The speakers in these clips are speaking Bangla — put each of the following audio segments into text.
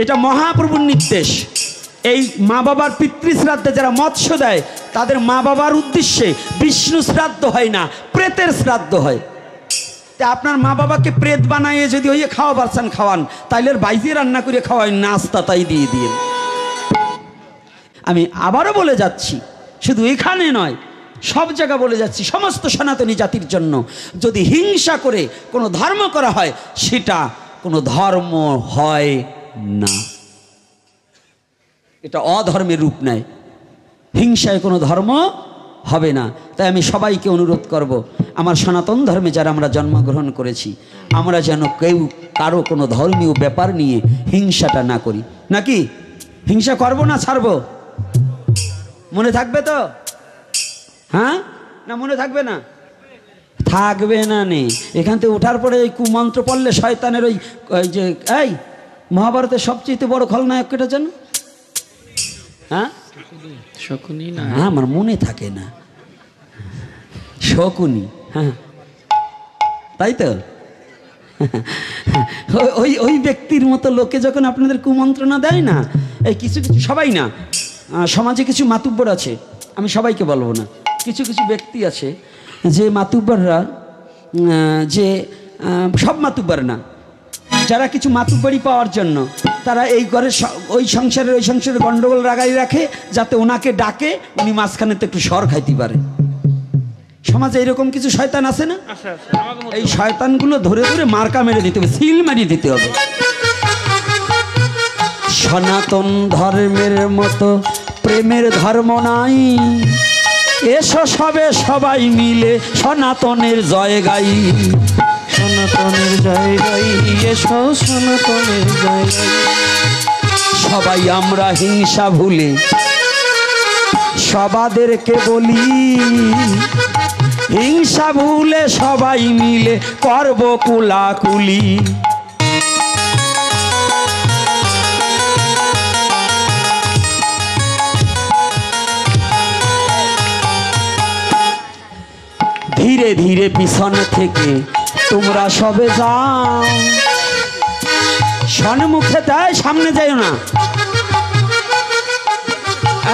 এটা মহাপ্রভুর নির্দেশ। এই মা বাবার পিতৃশ্রাদ্ধে যারা মৎস্য দেয় তাদের মা বাবার উদ্দেশ্যে বিষ্ণু শ্রাদ্ধ হয় না, প্রেতের শ্রাদ্ধ হয়। তা আপনার মা বাবাকে প্রেত বানাইয়ে যদি ওই খাওয়া পারছেন খাওয়ান, তাইলে বাইজে রান্না করে খাওয়াই, নাস্তা তাই দিয়ে দিন। আমি আবারও বলে যাচ্ছি, শুধু এখানে নয়, সব জায়গা বলে যাচ্ছি, সমস্ত সনাতনী জাতির জন্য যদি হিংসা করে কোনো ধর্ম করা হয় সেটা কোনো ধর্ম হয় না, এটা অধর্মের রূপ নেয়। হিংসায় কোনো ধর্ম হবে না। তাই আমি সবাইকে অনুরোধ করব, আমার সনাতন ধর্মে যারা আমরা জন্মগ্রহণ করেছি, আমরা যেন কেউ কারো কোনো ধর্মীয় ব্যাপার নিয়ে হিংসাটা না করি। নাকি হিংসা করবো না ছাড়বো? মনে থাকবে তো? হ্যাঁ না মনে থাকবে না? থাকবে না নে। এখান থেকে ওঠার পরে ওই কুমন্ত্র পড়লে শয়তানের ওই যে এই মহাভারতের সবচেয়ে বড় খলনায়ক কেটা জানো? হ্যাঁ শকুনি না, আমার মনে থাকে না, শকুনি। হ্যাঁ তাই তো। ওই ওই ব্যক্তির মতো লোকে যখন আপনাদের কুমন্ত্রণা দেয় না, এই কিছু কিছু, সবাই না, সমাজে কিছু মাতুব্বর আছে, আমি সবাইকে বলবো না, কিছু কিছু ব্যক্তি আছে যে মাতুব্বররা, যে সব মাতুব্বর না, যারা কিছু মাতুব্বরি পাওয়ার জন্য তারা এই ঘরে ওই সংসারের গন্ডগোল রাগাই রাখে, যাতে ওনাকে ডাকে উনি মাঝখানে তো একটু সর খাইতে পারে। সমাজে এরকম কিছু শয়তান আছে না? এই শয়তানগুলো ধরে ধরে মার্কা মেরে দিতে হবে, সিল মারিয়ে দিতে হবে। সনাতন ধর্মের মতো প্রেমের ধর্ম নাই, এসো সবে সবাই মিলে সনাতনের জয় গাই, সনাতনের জয় গাই, এসো সনাতনের জয় গাই। সবাই আমরা হিংসা ভুলে সবাদেরকে বলি, হিংসা ভুলে সবাই মিলে করব কুলাকুলি। ধীরে ধীরে পিছন থেকে তোমরা সবে যাও, সন্মুখে তাই সামনে যাইও না।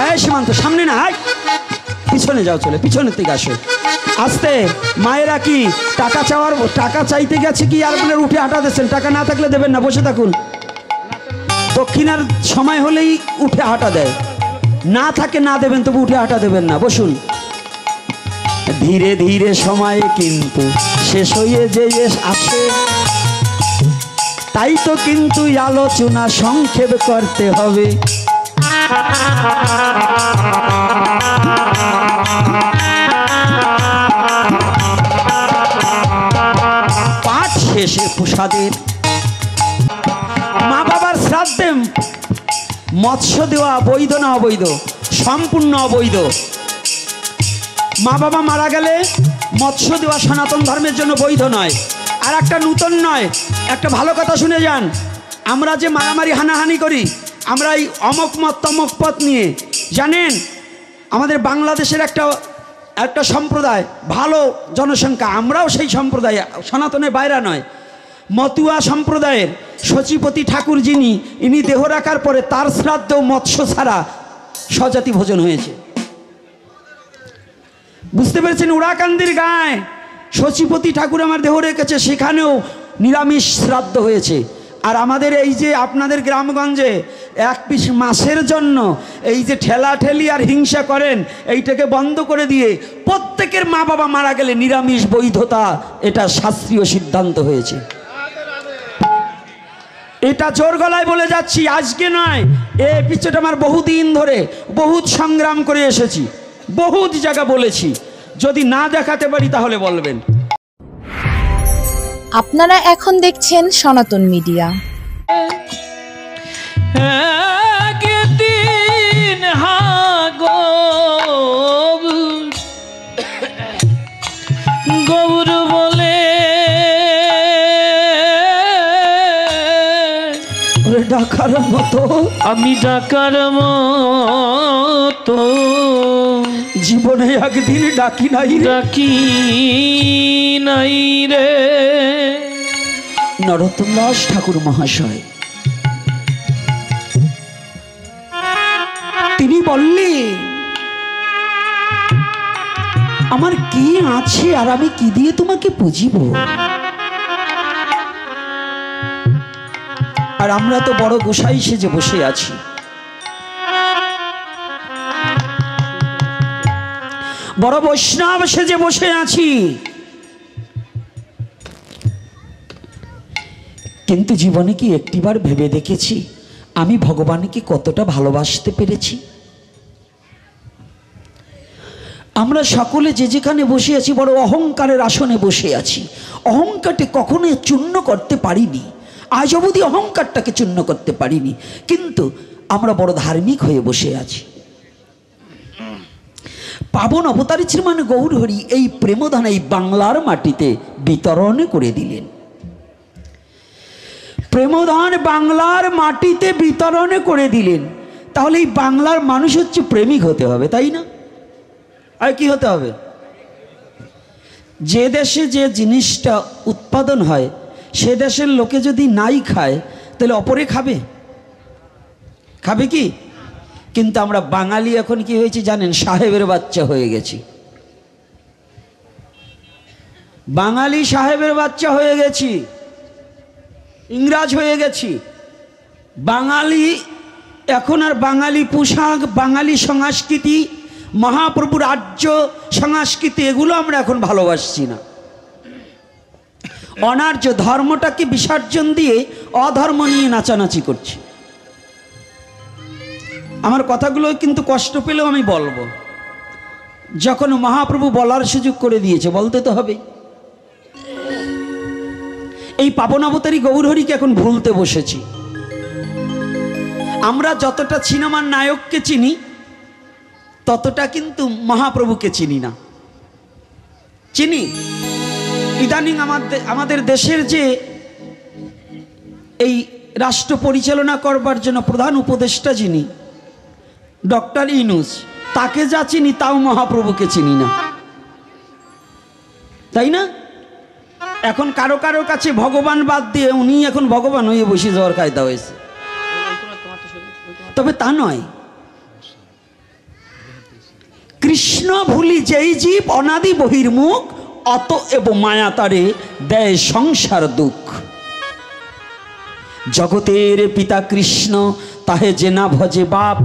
এই সীমান্ত সামনে না, পিছনে যাও, চলে পিছনের থেকে আসো আস্তে। মায়েরা কি টাকা চাইতে গেছে কি আর আপনার উঠে হাঁটা দিচ্ছেন? টাকা না থাকলে দেবেন না, বসে থাকুন। দক্ষিণার সময় হলেই উঠে হাঁটা দেয়, না থাকে না দেবেন, তবু উঠে হাঁটা দেবেন না, বসুন। ধীরে ধীরে সময় কিন্তু শেষ হয়ে যে আসে, তাই তো কিন্তু আলোচনা সংক্ষেপ করতে হবে। পাঠ শেষে প্রসাদের মা বাবার শ্রাদ্ধে মৎস্য দেওয়া বৈধ না অবৈধ? সম্পূর্ণ অবৈধ। মা বাবা মারা গেলে মৎস্য দেওয়া সনাতন ধর্মের জন্য বৈধ নয়। আর একটা নূতন নয়, একটা ভালো কথা শুনে যান। আমরা যে মারামারি হানাহানি করি, আমরা এই অমক মত তমক পথ নিয়ে, জানেন আমাদের বাংলাদেশের একটা সম্প্রদায়, ভালো জনসংখ্যা, আমরাও সেই সম্প্রদায়, সনাতনের বাইরা নয়। মতুয়া সম্প্রদায়ের সচিপতি ঠাকুর যিনি, ইনি দেহ রাখার পরে তার শ্রাদ্ধেও মৎস্য ছাড়া স্বজাতি ভোজন হয়েছে। বুঝতে পেরেছেন? উড়াকান্দির গায়ে সচিপতি ঠাকুর আমার দেহ রেখেছে, সেখানেও নিরামিষ শ্রাদ্ধ হয়েছে। আর আমাদের এই যে আপনাদের গ্রামগঞ্জে এক পিস মাছের জন্য এই যে ঠেলাঠেলি আর হিংসা করেন, এইটাকে বন্ধ করে দিয়ে প্রত্যেকের মা বাবা মারা গেলে নিরামিষ বৈধতা, এটা শাস্ত্রীয় সিদ্ধান্ত হয়েছে। এটা জোর গলায় বলে যাচ্ছি, আজকে নয়, এই পিছটা আমার বহুদিন ধরে বহুত সংগ্রাম করে এসেছি, বহুত জায়গা বলেছি। যদি না দেখাতে পারি তাহলে বলবেন। আপনারা এখন দেখছেন সনাতন মিডিয়া। গৌর বলে ডাকার মতো আমি ডাকার মতো জীবনে একদিন ডাকি নাই রে। নরোত্তম দাস ঠাকুর মহাশয় বললে আমার কি আছে আর আমি কি দিয়ে তোমাকে বুঝিব? আর আমরা তো বড় গোসাই সেজে বসে আছি, বড় বৈষ্ণব সেজে বসে আছি, কিন্তু জীবনে কি একটিবার ভেবে দেখেছি আমি ভগবানকে কতটা ভালোবাসতে পেরেছি? আমরা সকলে যে যেখানে বসে আছি বড় অহংকারের আসনে বসে আছি। অহংকারকে কখনো চূর্ণ করতে পারিনি, আজ অবধি অহংকারটাকে চূর্ণ করতে পারিনি, কিন্তু আমরা বড় ধার্মিক হয়ে বসে আছি। পাবন অবতারী শ্রীমান গৌরহরি এই প্রেমধন এই বাংলার মাটিতে বিতরণ করে দিলেন। প্রেমধন বাংলার মাটিতে বিতরণ করে দিলেন। তাহলে এই বাংলার মানুষ হচ্ছে প্রেমিক হতে হবে, তাই না? আর কি হতে হবে? যে দেশে যে জিনিসটা উৎপাদন হয় সে দেশের লোকে যদি নাই খায় তাহলে অপরে খাবে? খাবে কি? কিন্তু আমরা বাঙালি এখন কি হয়েছে জানেন? সাহেবের বাচ্চা হয়ে গেছি। বাঙালি সাহেবের বাচ্চা হয়ে গেছি, ইংরাজ হয়ে গেছি। বাঙালি এখন আর বাঙালি পোশাক, বাঙালি সংস্কৃতি, মহাপ্রভুর রাজ্য সংস্কৃতি এগুলো আমরা এখন ভালোবাসছি না। অনার্য ধর্মটাকে বিসর্জন দিয়ে অধর্ম নিয়ে নাচানাচি করছি। আমার কথাগুলো কিন্তু কষ্ট পেলেও আমি বলবো, যখন মহাপ্রভু বলার সুযোগ করে দিয়েছে বলতে তো হবে। এই পাবনাবতারী গৌরহরিকে এখন ভুলতে বসেছি। আমরা যতটা সিনেমার নায়ককে চিনি ততটা কিন্তু মহাপ্রভুকে চিনি না। চিনি ইদানিং আমাদের দেশের যে এই রাষ্ট্র পরিচালনা করবার জন্য প্রধান উপদেষ্টা যিনি ডক্টর ইউনূস, তাকে যা চিনি তাও মহাপ্রভুকে চিনি না, তাই না? এখন কারো কারো কাছে ভগবান বাদ দিয়ে উনি এখন ভগবান হয়ে বসে যাওয়ার কায়দা হয়েছে। তবে তা নয়, কৃষ্ণ ভুলি যেই জীব অনাদি বহির্মুখ, অত এবং মায়া তারে দেয় সংসার দুঃখ। জগতের পিতা কৃষ্ণ তাহে যে না ভজে বাপ,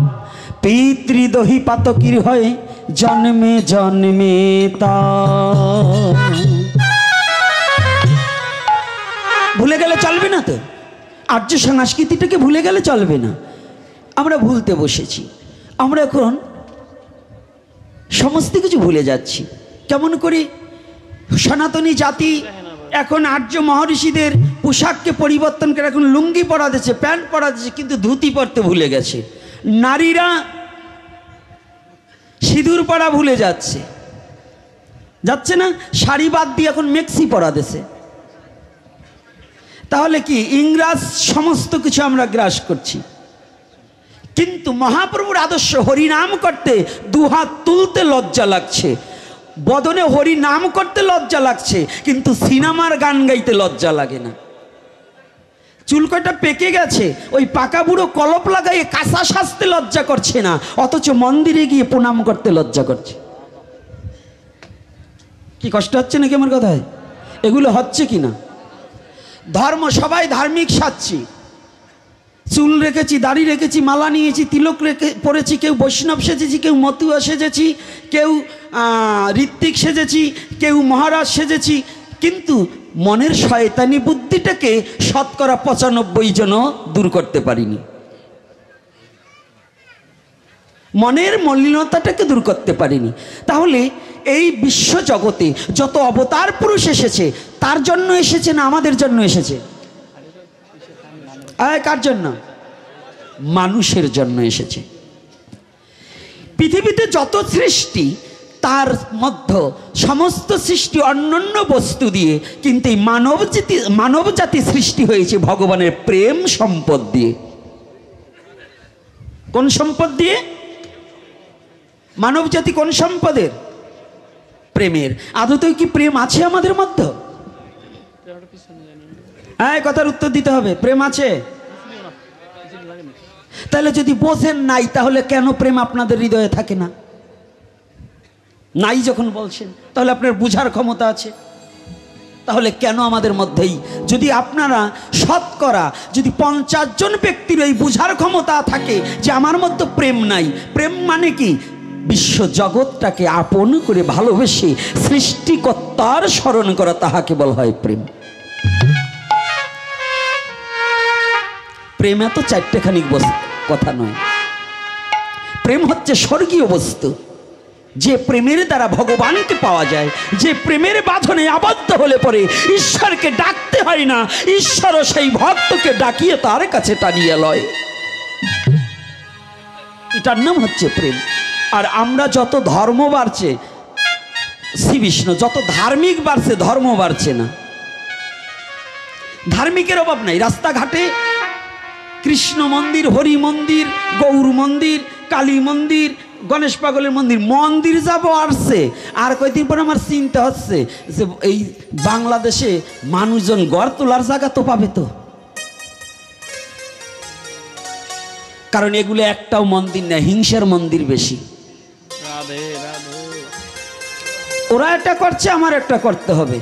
পিতৃদহি পাতকির হয় জন্মে জন্মে তা। ভুলে গেলে চলবে না তো, আর্য সংস্কৃতিটাকে ভুলে গেলে চলবে না। আমরা ভুলতে বসেছি। আমরা এখন সমস্ত কিছু ভুলে যাচ্ছি। কেমন করে সনাতনী জাতি এখন আর্য মহর্ষিদের পোশাককে পরিবর্তন করে এখন লুঙ্গি পরা দিচ্ছে, প্যান্ট পরা দিচ্ছে, কিন্তু ধুতি পরতে ভুলে গেছে। নারীরা সিঁদুর পরা ভুলে যাচ্ছে, যাচ্ছে না? শাড়ি বাদ দিয়ে এখন মেক্সি পরা দিছে। তাহলে কি ইংরাজ সমস্ত কিছু আমরা গ্রাস করছি, কিন্তু মহাপ্রভুর আদর্শ হরিনাম করতে দুহাত তুলতে লজ্জা লাগছে, বদনে হরি নাম করতে লজ্জা লাগছে, কিন্তু সিনেমার গান গাইতে লজ্জা লাগে না। চুল কয়টা পেকে গেছে, ওই পাকা বুড়ো কলপ লাগাইয়ে কাঁচা সাজতে লজ্জা করছে না, অথচ মন্দিরে গিয়ে প্রণাম করতে লজ্জা করছে। কি কষ্ট হচ্ছে নাকি আমার কথায়? এগুলো হচ্ছে কি না? ধর্ম সবাই ধার্মিক সাজছি, চুল রেখেছি, দাড়ি রেখেছি, মালা নিয়েছি, তিলক রেখে পরেছি, কেউ বৈষ্ণব সেজেছি, কেউ মতুয়া সেজেছি, কেউ ঋত্বিক সেজেছি, কেউ মহারাজ সেজেছি, কিন্তু মনের শয়তানি বুদ্ধিটাকে শতকরা 95 জন দূর করতে পারিনি। মনের মলিনতাটাকে দূর করতে পারিনি। তাহলে এই বিশ্ব জগতে যত অবতার পুরুষ এসেছে তার জন্য এসেছে না আমাদের জন্য এসেছে? কার জন্য? মানুষের জন্য এসেছে। পৃথিবীতে যত সৃষ্টি তার মধ্যে সমস্ত সৃষ্টি অন্যান্য বস্তু দিয়ে, কিন্তু এই মানব জাতি সৃষ্টি হয়েছে ভগবানের প্রেম সম্পদ দিয়ে। কোন সম্পদ দিয়ে? মানব জাতি কোন সম্পদের? প্রেমের। আদতে কি প্রেম আছে আমাদের মধ্যে? কথার উত্তর দিতে হবে। প্রেম আছে? তাহলে যদি বোঝেন নাই, তাহলে কেন প্রেম আপনাদের হৃদয়ে থাকে না? নাই যখন বলছেন, তাহলে আপনার বুঝার ক্ষমতা আছে। তাহলে কেন আমাদের মধ্যেই, যদি আপনারা শতকরা যদি 50 জন ব্যক্তির এই বুঝার ক্ষমতা থাকে যে আমার মধ্যে প্রেম নাই, প্রেম মানে কি? বিশ্ব জগৎটাকে আপন করে ভালোবেসে সৃষ্টিকর্তার স্মরণ করা, তাহাকে বলা হয় প্রেম। প্রেম এত চারটেখানি কথা নয়। প্রেম হচ্ছে স্বর্গীয় বস্তু, যে প্রেমের দ্বারা ভগবানকে পাওয়া যায়, যে প্রেমের বাঁধনে আবদ্ধ হলে পরে ঈশ্বরকে ডাকতে হয় না, ঈশ্বরও সেই ভক্তকে ডাকিয়ে তার কাছে টানিয়ে লয়। এটার নাম হচ্ছে প্রেম। আর আমরা যত ধর্ম বাড়ছে, শ্রী বিষ্ণু যত ধার্মিক বাড়ছে, ধর্ম বাড়ছে না। ধার্মিকের অভাব নাই। রাস্তাঘাটে কৃষ্ণ মন্দির, হরি মন্দির, গৌর মন্দির, কালী মন্দির, গণেশ পাগলের মন্দির, মন্দির যাবো আসছে। আর কয়েকদিন পর আমার চিন্তা হচ্ছে যে এই বাংলাদেশে মানুষজন গড় তোলার জায়গা তো পাবে তো, কারণ এগুলো একটাও মন্দির না, হিংসার মন্দির বেশি। ওরা একটা করছে, আমার একটা করতে হবে।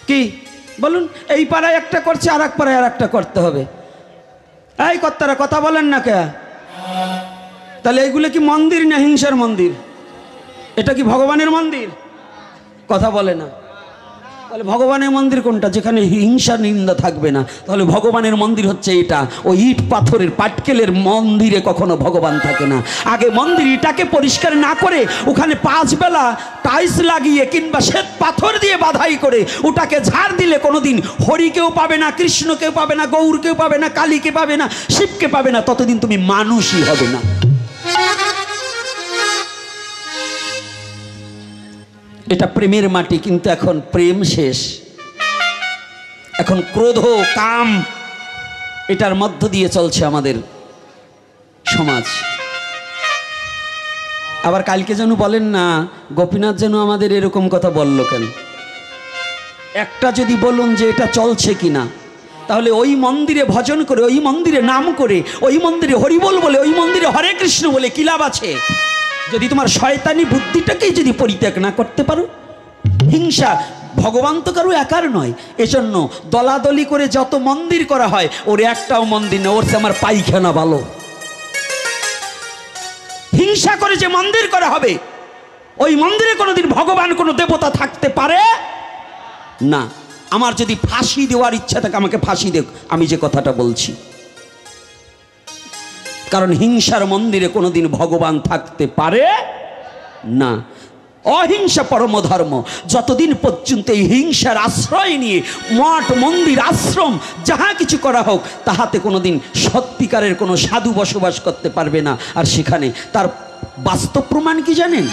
কি বলুন? এই পাড়ায় একটা করছে, আর এক পাড়ায় আর একটা করতে হবে। এই কর্তারা কথা বলেন না কে? তাহলে এগুলো কি মন্দির না হিংসার মন্দির? এটা কি ভগবানের মন্দির? কথা বলে না। তাহলে ভগবানের মন্দির কোনটা? যেখানে হিংসা নিন্দা থাকবে না। তাহলে ভগবানের মন্দির হচ্ছে এটা। ওই ইট পাথরের পাটকেলের মন্দিরে কখনো ভগবান থাকে না। আগে মন্দির ইটাকে পরিষ্কার না করে ওখানে 5 বেলা টাইলস লাগিয়ে কিংবা শ্বেত পাথর দিয়ে বাধাই করে ওটাকে ঝাড় দিলে কোনোদিন হরিকেও পাবে না, কৃষ্ণকেও পাবে না, গৌরকেও পাবে না, কালীকে পাবে না, শিবকে পাবে না। ততদিন তুমি মানুষই হবে না। এটা প্রেমের মাটি, কিন্তু এখন প্রেম শেষ। এখন ক্রোধ, কাম, এটার মধ্য দিয়ে চলছে আমাদের সমাজ। আবার কালকে যেন বলেন না, গোপীনাথ যেন আমাদের এরকম কথা বলল কেন? একটা যদি বলুন যে এটা চলছে কিনা, তাহলে ওই মন্দিরে ভজন করে, ওই মন্দিরে নাম করে, ওই মন্দিরে হরিবোল বলে, ওই মন্দিরে হরে কৃষ্ণ বলে কি লাভ আছে? যদি তোমার শয়তানি বুদ্ধিটাকেই যদি পরিত্যাগ না করতে পারো। হিংসা, ভগবান তো কারো একার নয়। এজন্য দলাদলি করে যত মন্দির করা হয়, ওর একটাও মন্দির না, ওর চেয়ে আমার পায়খানা ভালো। হিংসা করে যে মন্দির করা হবে, ওই মন্দিরে কোনোদিন ভগবান, কোনো দেবতা থাকতে পারে না। আমার যদি ফাঁসি দেওয়ার ইচ্ছা থাকে, আমাকে ফাঁসি দেখ, আমি যে কথাটা বলছি। কারণ হিংসার মন্দিরে কোনোদিন ভগবান থাকতে পারে না। অহিংসা পরম ধর্ম। যতদিন পর্যন্ত এই হিংসার আশ্রয় নিয়ে মঠ, মন্দির, আশ্রম যাহা কিছু করা হোক, তাহাতে কোনোদিন সত্যিকারের কোনো সাধু বসবাস করতে পারবে না। আর সেখানে তার বাস্তব প্রমাণ কি জানেন?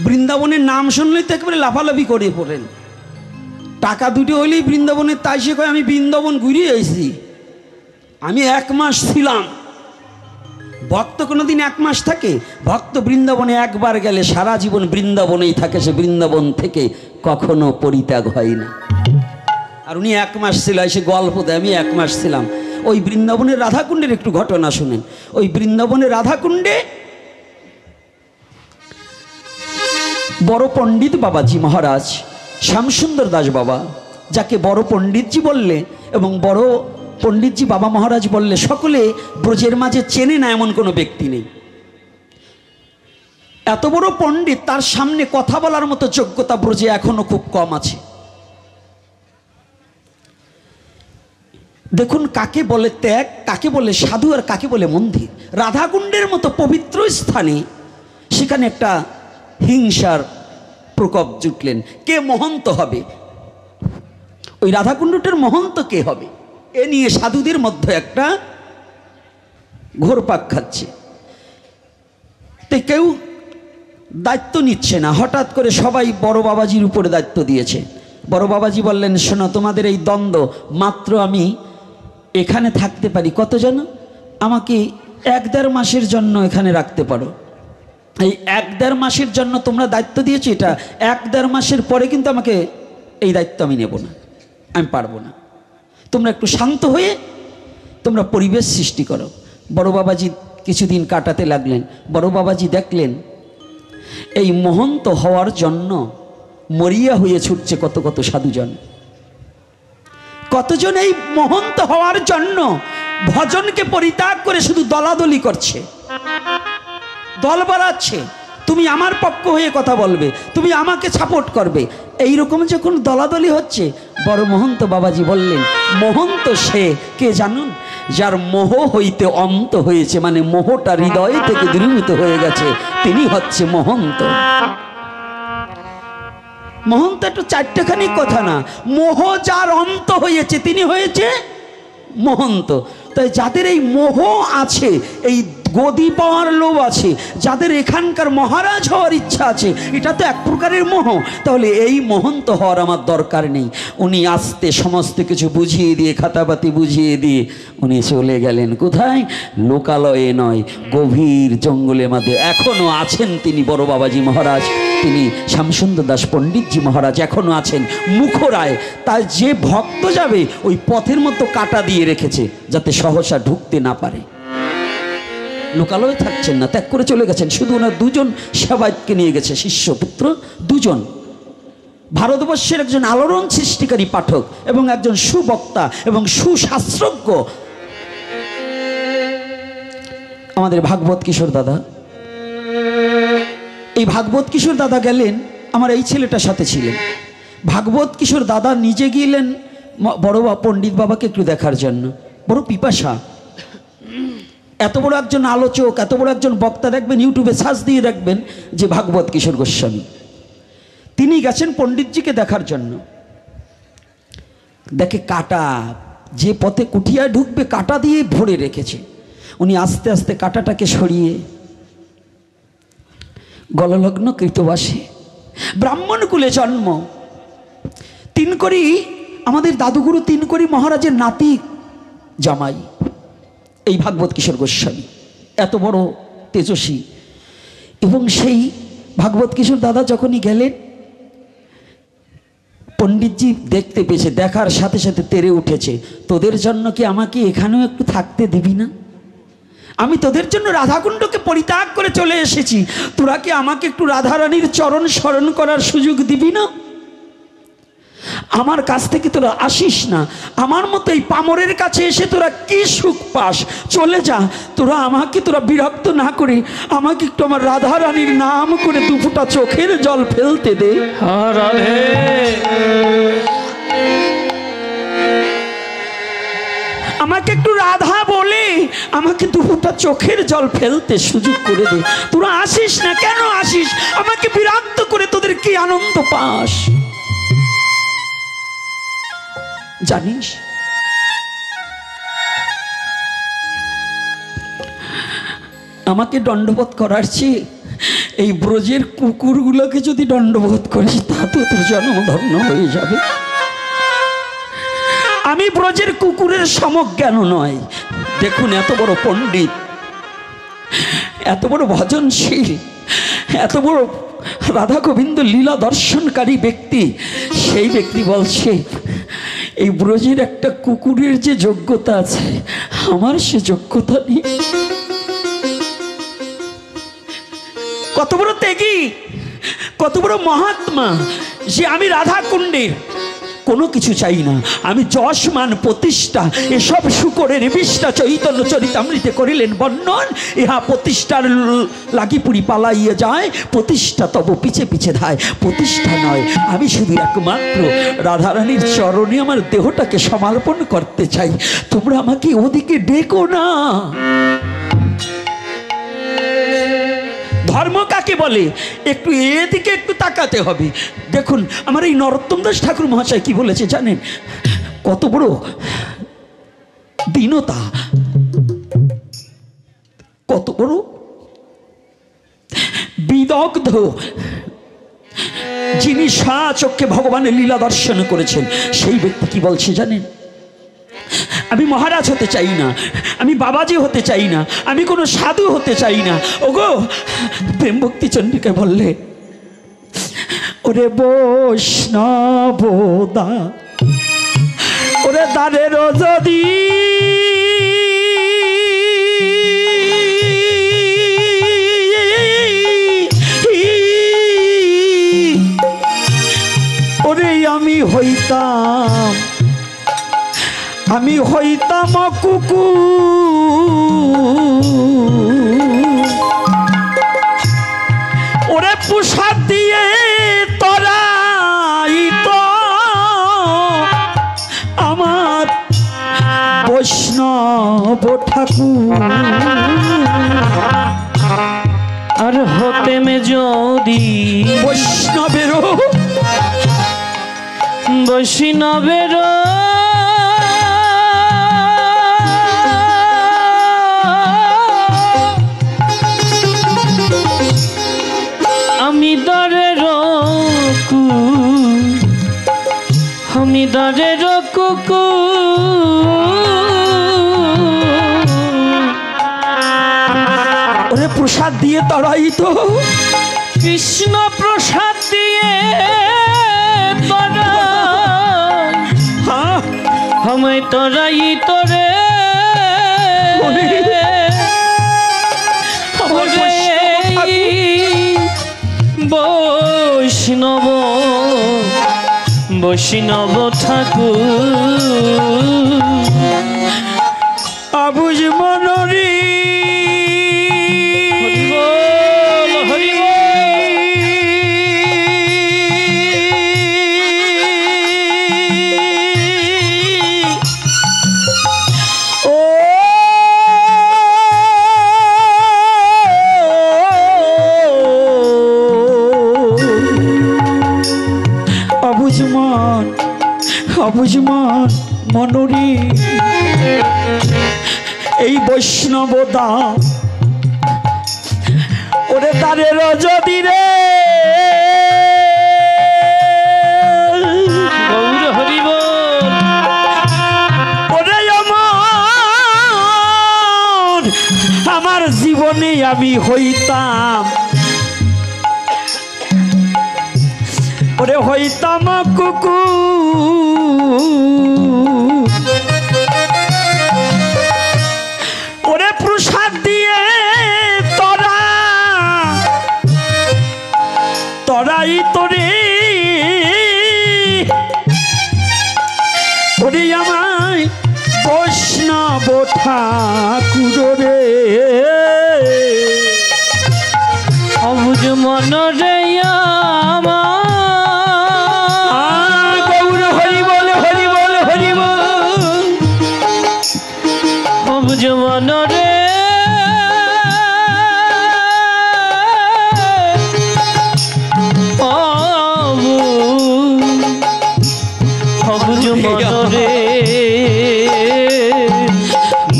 বৃন্দাবনের নাম শুনলেই তো একেবারে লাফালাফি করে পড়েন। টাকা দুটো হইলেই বৃন্দাবনের, তাই সে কয় আমি বৃন্দাবন ঘুরিয়ে এসেছি, আমি 1 মাস ছিলাম। ভক্ত কোনোদিন 1 মাস থাকে? ভক্ত বৃন্দাবনে একবার গেলে সারা জীবন বৃন্দাবনেই থাকে, সে বৃন্দাবন থেকে কখনো পরিত্যাগ হয় না। আর উনি 1 মাস ছিল, সে গল্প দেয় আমি 1 মাস ছিলাম। ওই বৃন্দাবনের রাধাকুণ্ডের একটু ঘটনা শুনেন। ওই বৃন্দাবনের রাধাকুণ্ডে বড় পণ্ডিত বাবাজি মহারাজ শ্যামসুন্দর দাস বাবা, যাকে বড় পণ্ডিতজি বললে এবং বড় পণ্ডিতজি বাবা মহারাজ বললে সকলে ব্রজের মাঝে চেনে না এমন কোনো ব্যক্তি নেই। এত বড় পণ্ডিত, তার সামনে কথা বলার মতো যোগ্যতা ব্রজে এখনো খুব কম আছে। দেখুন কাকে বলে ত্যাগ, কাকে বলে সাধু, আর কাকে বলে মন্দির। রাধাকুণ্ডের মতো পবিত্র স্থানে সেখানে একটা হিংসার প্রকোপ জুটলেন। কে মহন্ত হবে? ওই রাধাকুণ্ডটার মহন্ত কে হবে? এ নিয়ে সাধুদের মধ্যে একটা ঘোরপাক খাচ্ছে। তো কেউ দায়িত্ব নিচ্ছে না। হঠাৎ করে সবাই বড় বাবাজির উপরে দায়িত্ব দিয়েছে। বড় বাবাজি বললেন, শোনো, তোমাদের এই দ্বন্দ্ব মাত্র আমি এখানে থাকতে পারি কত জানো? আমাকে 1-1.5 মাসের জন্য এখানে রাখতে পারো। এই 1-1.5 মাসের জন্য তোমরা দায়িত্ব দিয়েছো, এটা 1-1.5 মাসের পরে কিন্তু আমাকে এই দায়িত্ব আমি নেব না, আমি পারবো না। তোমরা একটু শান্ত হয়ে তোমরা পরিবেশ সৃষ্টি করো। বড় বাবাজি কিছুদিন কাটাতে লাগলেন। বড় বাবাজি দেখলেন এই মহন্ত হওয়ার জন্য মরিয়া হয়ে ছুটছে কত কত সাধুজন। কতজন এই মহন্ত হওয়ার জন্য ভজনকে পরিত্যাগ করে শুধু দলাদলি করছে, দল বাড়াচ্ছে। তুমি আমার পক্ষ হয়ে কথা বলবে, তুমি আমাকে সাপোর্ট করবে, এইরকম যখন দলাদলি হচ্ছে, বড় মহন্ত বাবাজি বললেন, মহন্ত সে কে জানুন? যার মোহ হইতে অন্ত হয়েছে, মানে মোহটা হৃদয় থেকে দূরীভূত হয়ে গেছে, তিনি হচ্ছে মহন্ত। মহন্ত একটু চারটেখানি কথা না, মোহ যার অন্ত হয়েছে তিনি হয়েছে মহন্ত। তাই যাদের এই মোহ আছে, এই গদি পাওয়ার লোভ আছে, যাদের এখানকার মহারাজ হওয়ার ইচ্ছা আছে, এটা তো এক প্রকারের মোহ। তাহলে এই মহন্ত হওয়ার আমার দরকার নেই। উনি আসতে সমস্ত কিছু বুঝিয়ে দিয়ে, খাতাপাতি বুঝিয়ে দিয়ে উনি চলে গেলেন কোথায়? লোকালয়ে নয়, গভীর জঙ্গলের মধ্যে এখনো আছেন তিনি বড় বাবাজি মহারাজ। তিনি শ্যামসুন্দর দাস পণ্ডিতজি মহারাজ এখনো আছেন মুখরায়। তার যে ভক্ত যাবে ওই পথের মতো কাটা দিয়ে রেখেছে যাতে সহসা ঢুকতে না পারে। লোকালয়ে থাকছেন না, ত্যাগ করে চলে গেছেন। শুধু ওনার দুজন সেবায়তকে নিয়ে গেছে, শিষ্যপুত্র দুজন। ভারতবর্ষের একজন আলোড়ন সৃষ্টিকারী পাঠক এবং একজন সুবক্তা এবং সুশাস্ত্রজ্ঞ আমাদের ভাগবত কিশোর দাদা। এই ভাগবত কিশোর দাদা গেলেন, আমার এই ছেলেটার সাথে ছিলেন। ভাগবত কিশোর দাদা নিজে গিয়েলেন বড় পণ্ডিত বাবাকে একটু দেখার জন্য। বড় পিপাসা। এত বড় একজন আলোচক, এত বড় একজন বক্তা, দেখবেন ইউটিউবে সার্চ দিয়ে দেখবেন যে ভাগবত কিশোর গোস্বামী, তিনি গেছেন পণ্ডিতজিকে দেখার জন্য। দেখে কাটা, যে পথে কুঠিয়ায় ঢুকবে কাটা দিয়ে ভরে রেখেছে। উনি আস্তে আস্তে কাটাটাকে সরিয়ে গললগ্ন কৃতবাসে, ব্রাহ্মণ কুলে জন্ম, তিনকড়ি আমাদের দাদুগুরু তিনকড়ি মহারাজের নাতি জামাই এই ভাগবত কিশোর গোস্বামী, এত বড় তেজস্বী। এবং সেই ভাগবত কিশোর দাদা যখনই গেলেন, পণ্ডিতজি দেখতে পেয়েছে, দেখার সাথে সাথে তেড়ে উঠেছে, তোদের জন্য কি আমাকে এখানেও একটু থাকতে দিবি না? আমি তোদের জন্য রাধাকুণ্ডকে পরিত্যাগ করে চলে এসেছি, তোরা কি আমাকে একটু রাধারানীর চরণ স্মরণ করার সুযোগ দিবি না? আমার কাছ থেকে তোরা আসিস না, আমার মতো এই পামরের কাছে এসে তোরা কি সুখ পাস? চলে যা, তোরা বিরক্ত না করে আমাকে একটু আমার রাধারানীর নাম করে দুফোঁটা চোখের জল ফেলতে দে। রাধে আমাকে একটু রাধা বলে আমাকে দুফোঁটা চোখের জল ফেলতে সুযোগ করে দে। তোরা আসিস না, কেন আসিস? আমাকে বিরক্ত করে তোদের কি আনন্দ পাস জানিস? আমাকে দণ্ডবোধ করার চেয়ে এই ব্রজের কুকুরগুলোকে যদি দণ্ডবোধ করিস তা তো তোর জন্ম ধন্য হয়ে যাবে। আমি ব্রজের কুকুরের সমজ্ঞান নয়। দেখুন, এত বড় পণ্ডিত, এত বড় ভজনশীল, এত বড় রাধা গোবিন্দ লীলা দর্শনকারী ব্যক্তি, সেই ব্যক্তি বলছে এই ব্রজের একটা কুকুরের যে যোগ্যতা আছে আমার সে যোগ্যতা নেই। কত বড় ত্যাগী, কত বড় মহাত্মা যে আমি রাধা কুণ্ডের কোনো কিছু চাই না। আমি যশ মান প্রতিষ্ঠা এসব শুকরের বিষ্টা চৈতন্য চরিতামৃতে করিলেন বর্ণন। ইহা প্রতিষ্ঠার লাগিপুরি পালাইয়া যায়, প্রতিষ্ঠা তব পিছে পিছে ধায়। প্রতিষ্ঠা নয়, আমি শুধু একমাত্র রাধারানীর চরণে আমার দেহটাকে সমর্পণ করতে চাই। তোমরা আমাকে ওদিকে ডেকো না। ধর্ম কাকে বলে একটু এদিকে একটু তাকাতে হবে। দেখুন, আমার এই নরোত্তম দাস ঠাকুর মহাশয় কি বলেছে জানেন? কত বড় দীনতা, কত বড় বিদগ্ধ, যিনি স্বচক্ষে ভগবানের লীলা দর্শন করেছেন। সেই ব্যক্তি কি বলছে জানেন? আমি মহারাজ হতে চাই না, আমি বাবাজি হতে চাই না, আমি কোনো সাধু হতে চাই না। ওগো, প্রেম ভক্তি চন্ডিকা বললে, ওরে বৈষ্ণবদা, ওরে ওরে দ্বারের যদি ওরে আমি হইতাম কুকুর, ওরে প্রসাদ দিয়ে তরাই তো আমার বৈষ্ণব ঠাকুর। আর হতে মে যদি বৈষ্ণবেরও বৈষ্ণবের আমি দরের আমি দরের ওরে প্রসাদ দিয়ে তরাই তো কৃষ্ণ প্রসাদ দিয়ে আমি তরাই তোরে বৈষ্ণব বৈষ্ণব ঠাকুর আবুজ মনরি অবুঝমান মনরি এই বৈষ্ণব দা ওরে তারের যদি রে গৌর হরি বল ওরে আমার জীবনে আমি হইতাম ওরে হইতাম কুকুর, ওরে প্রসাদ দিয়ে তরাই তোরে ওরে আমায় বৈষ্ণব ঠাকুর রে অবুঝ মন রে জীবন রে অবুঝ মন রে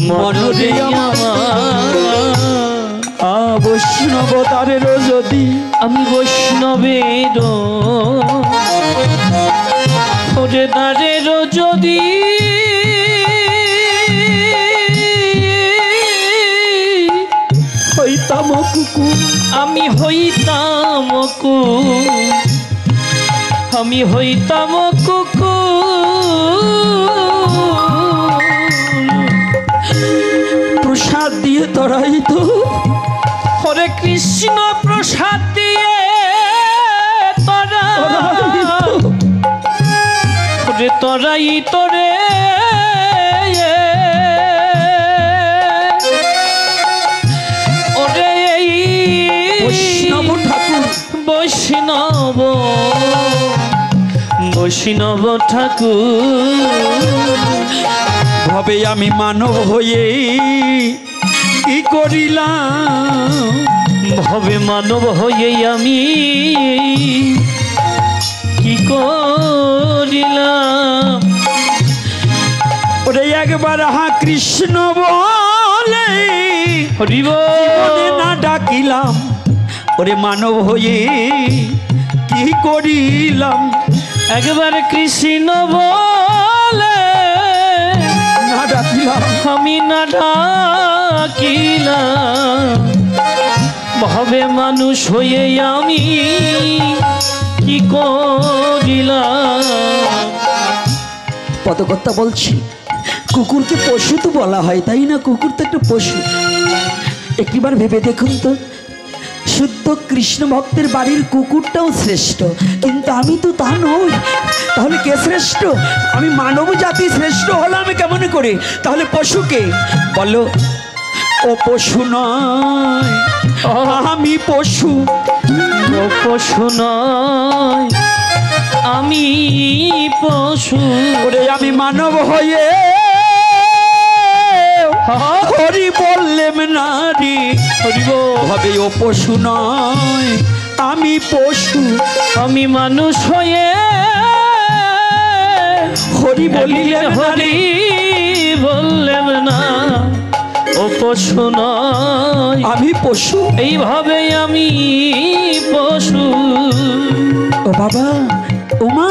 মন রে বৈষ্ণব তারের যদি আমি বৈষ্ণবের ওরে তারের যদি হইতাম কুকুর, আমি হইতাম আমি হইতাম প্রসাদ দিয়ে তরাই তো হরে কৃষ্ণ প্রসাদ দিয়ে হরে তরাই তোরে বৈষ্ণব ঠাকুর বৈষ্ণব বৈষ্ণব ঠাকুর ভাবে আমি মানব হয়ে কি করিলাম, ভবে মানব হয়ে আমি কি করিলাম। ওরে একবার কৃষ্ণ বলে হরিব না ডাকিলাম, ওরে মানব হয়ে কি করিলাম। একবার কৃষ্ণ বলে না ডাকিলাম, আমি না ডাকিলাম, ভবে মানুষ হয়ে আমি কি করিলাম। পদকর্তা বলছি, কুকুরকে পশু তো বলা হয়, তাই না? কুকুর তো একটা পশু। একটিবার ভেবে দেখুন তো, শুদ্ধ কৃষ্ণ ভক্তের বাড়ির কুকুরটাও শ্রেষ্ঠ, কিন্তু আমি তো তা নই। তাহলে কে শ্রেষ্ঠ? আমি মানব জাতি শ্রেষ্ঠ হলাম কেমন করে? তাহলে পশুকে বলো, ও পশু নয়, আমি পশু। ও পশু নয়, আমি পশু। ওরে আমি মানব হয়ে হরি বললেম নারী, হরিব হবে ও পশু নয়, আমি পশু। আমি মানুষ হয়ে হরি বলিলেন হরি বললেন না, ও পশু নয়, আমি পশু। এইভাবে আমি পশু। ও বাবা, ও মা,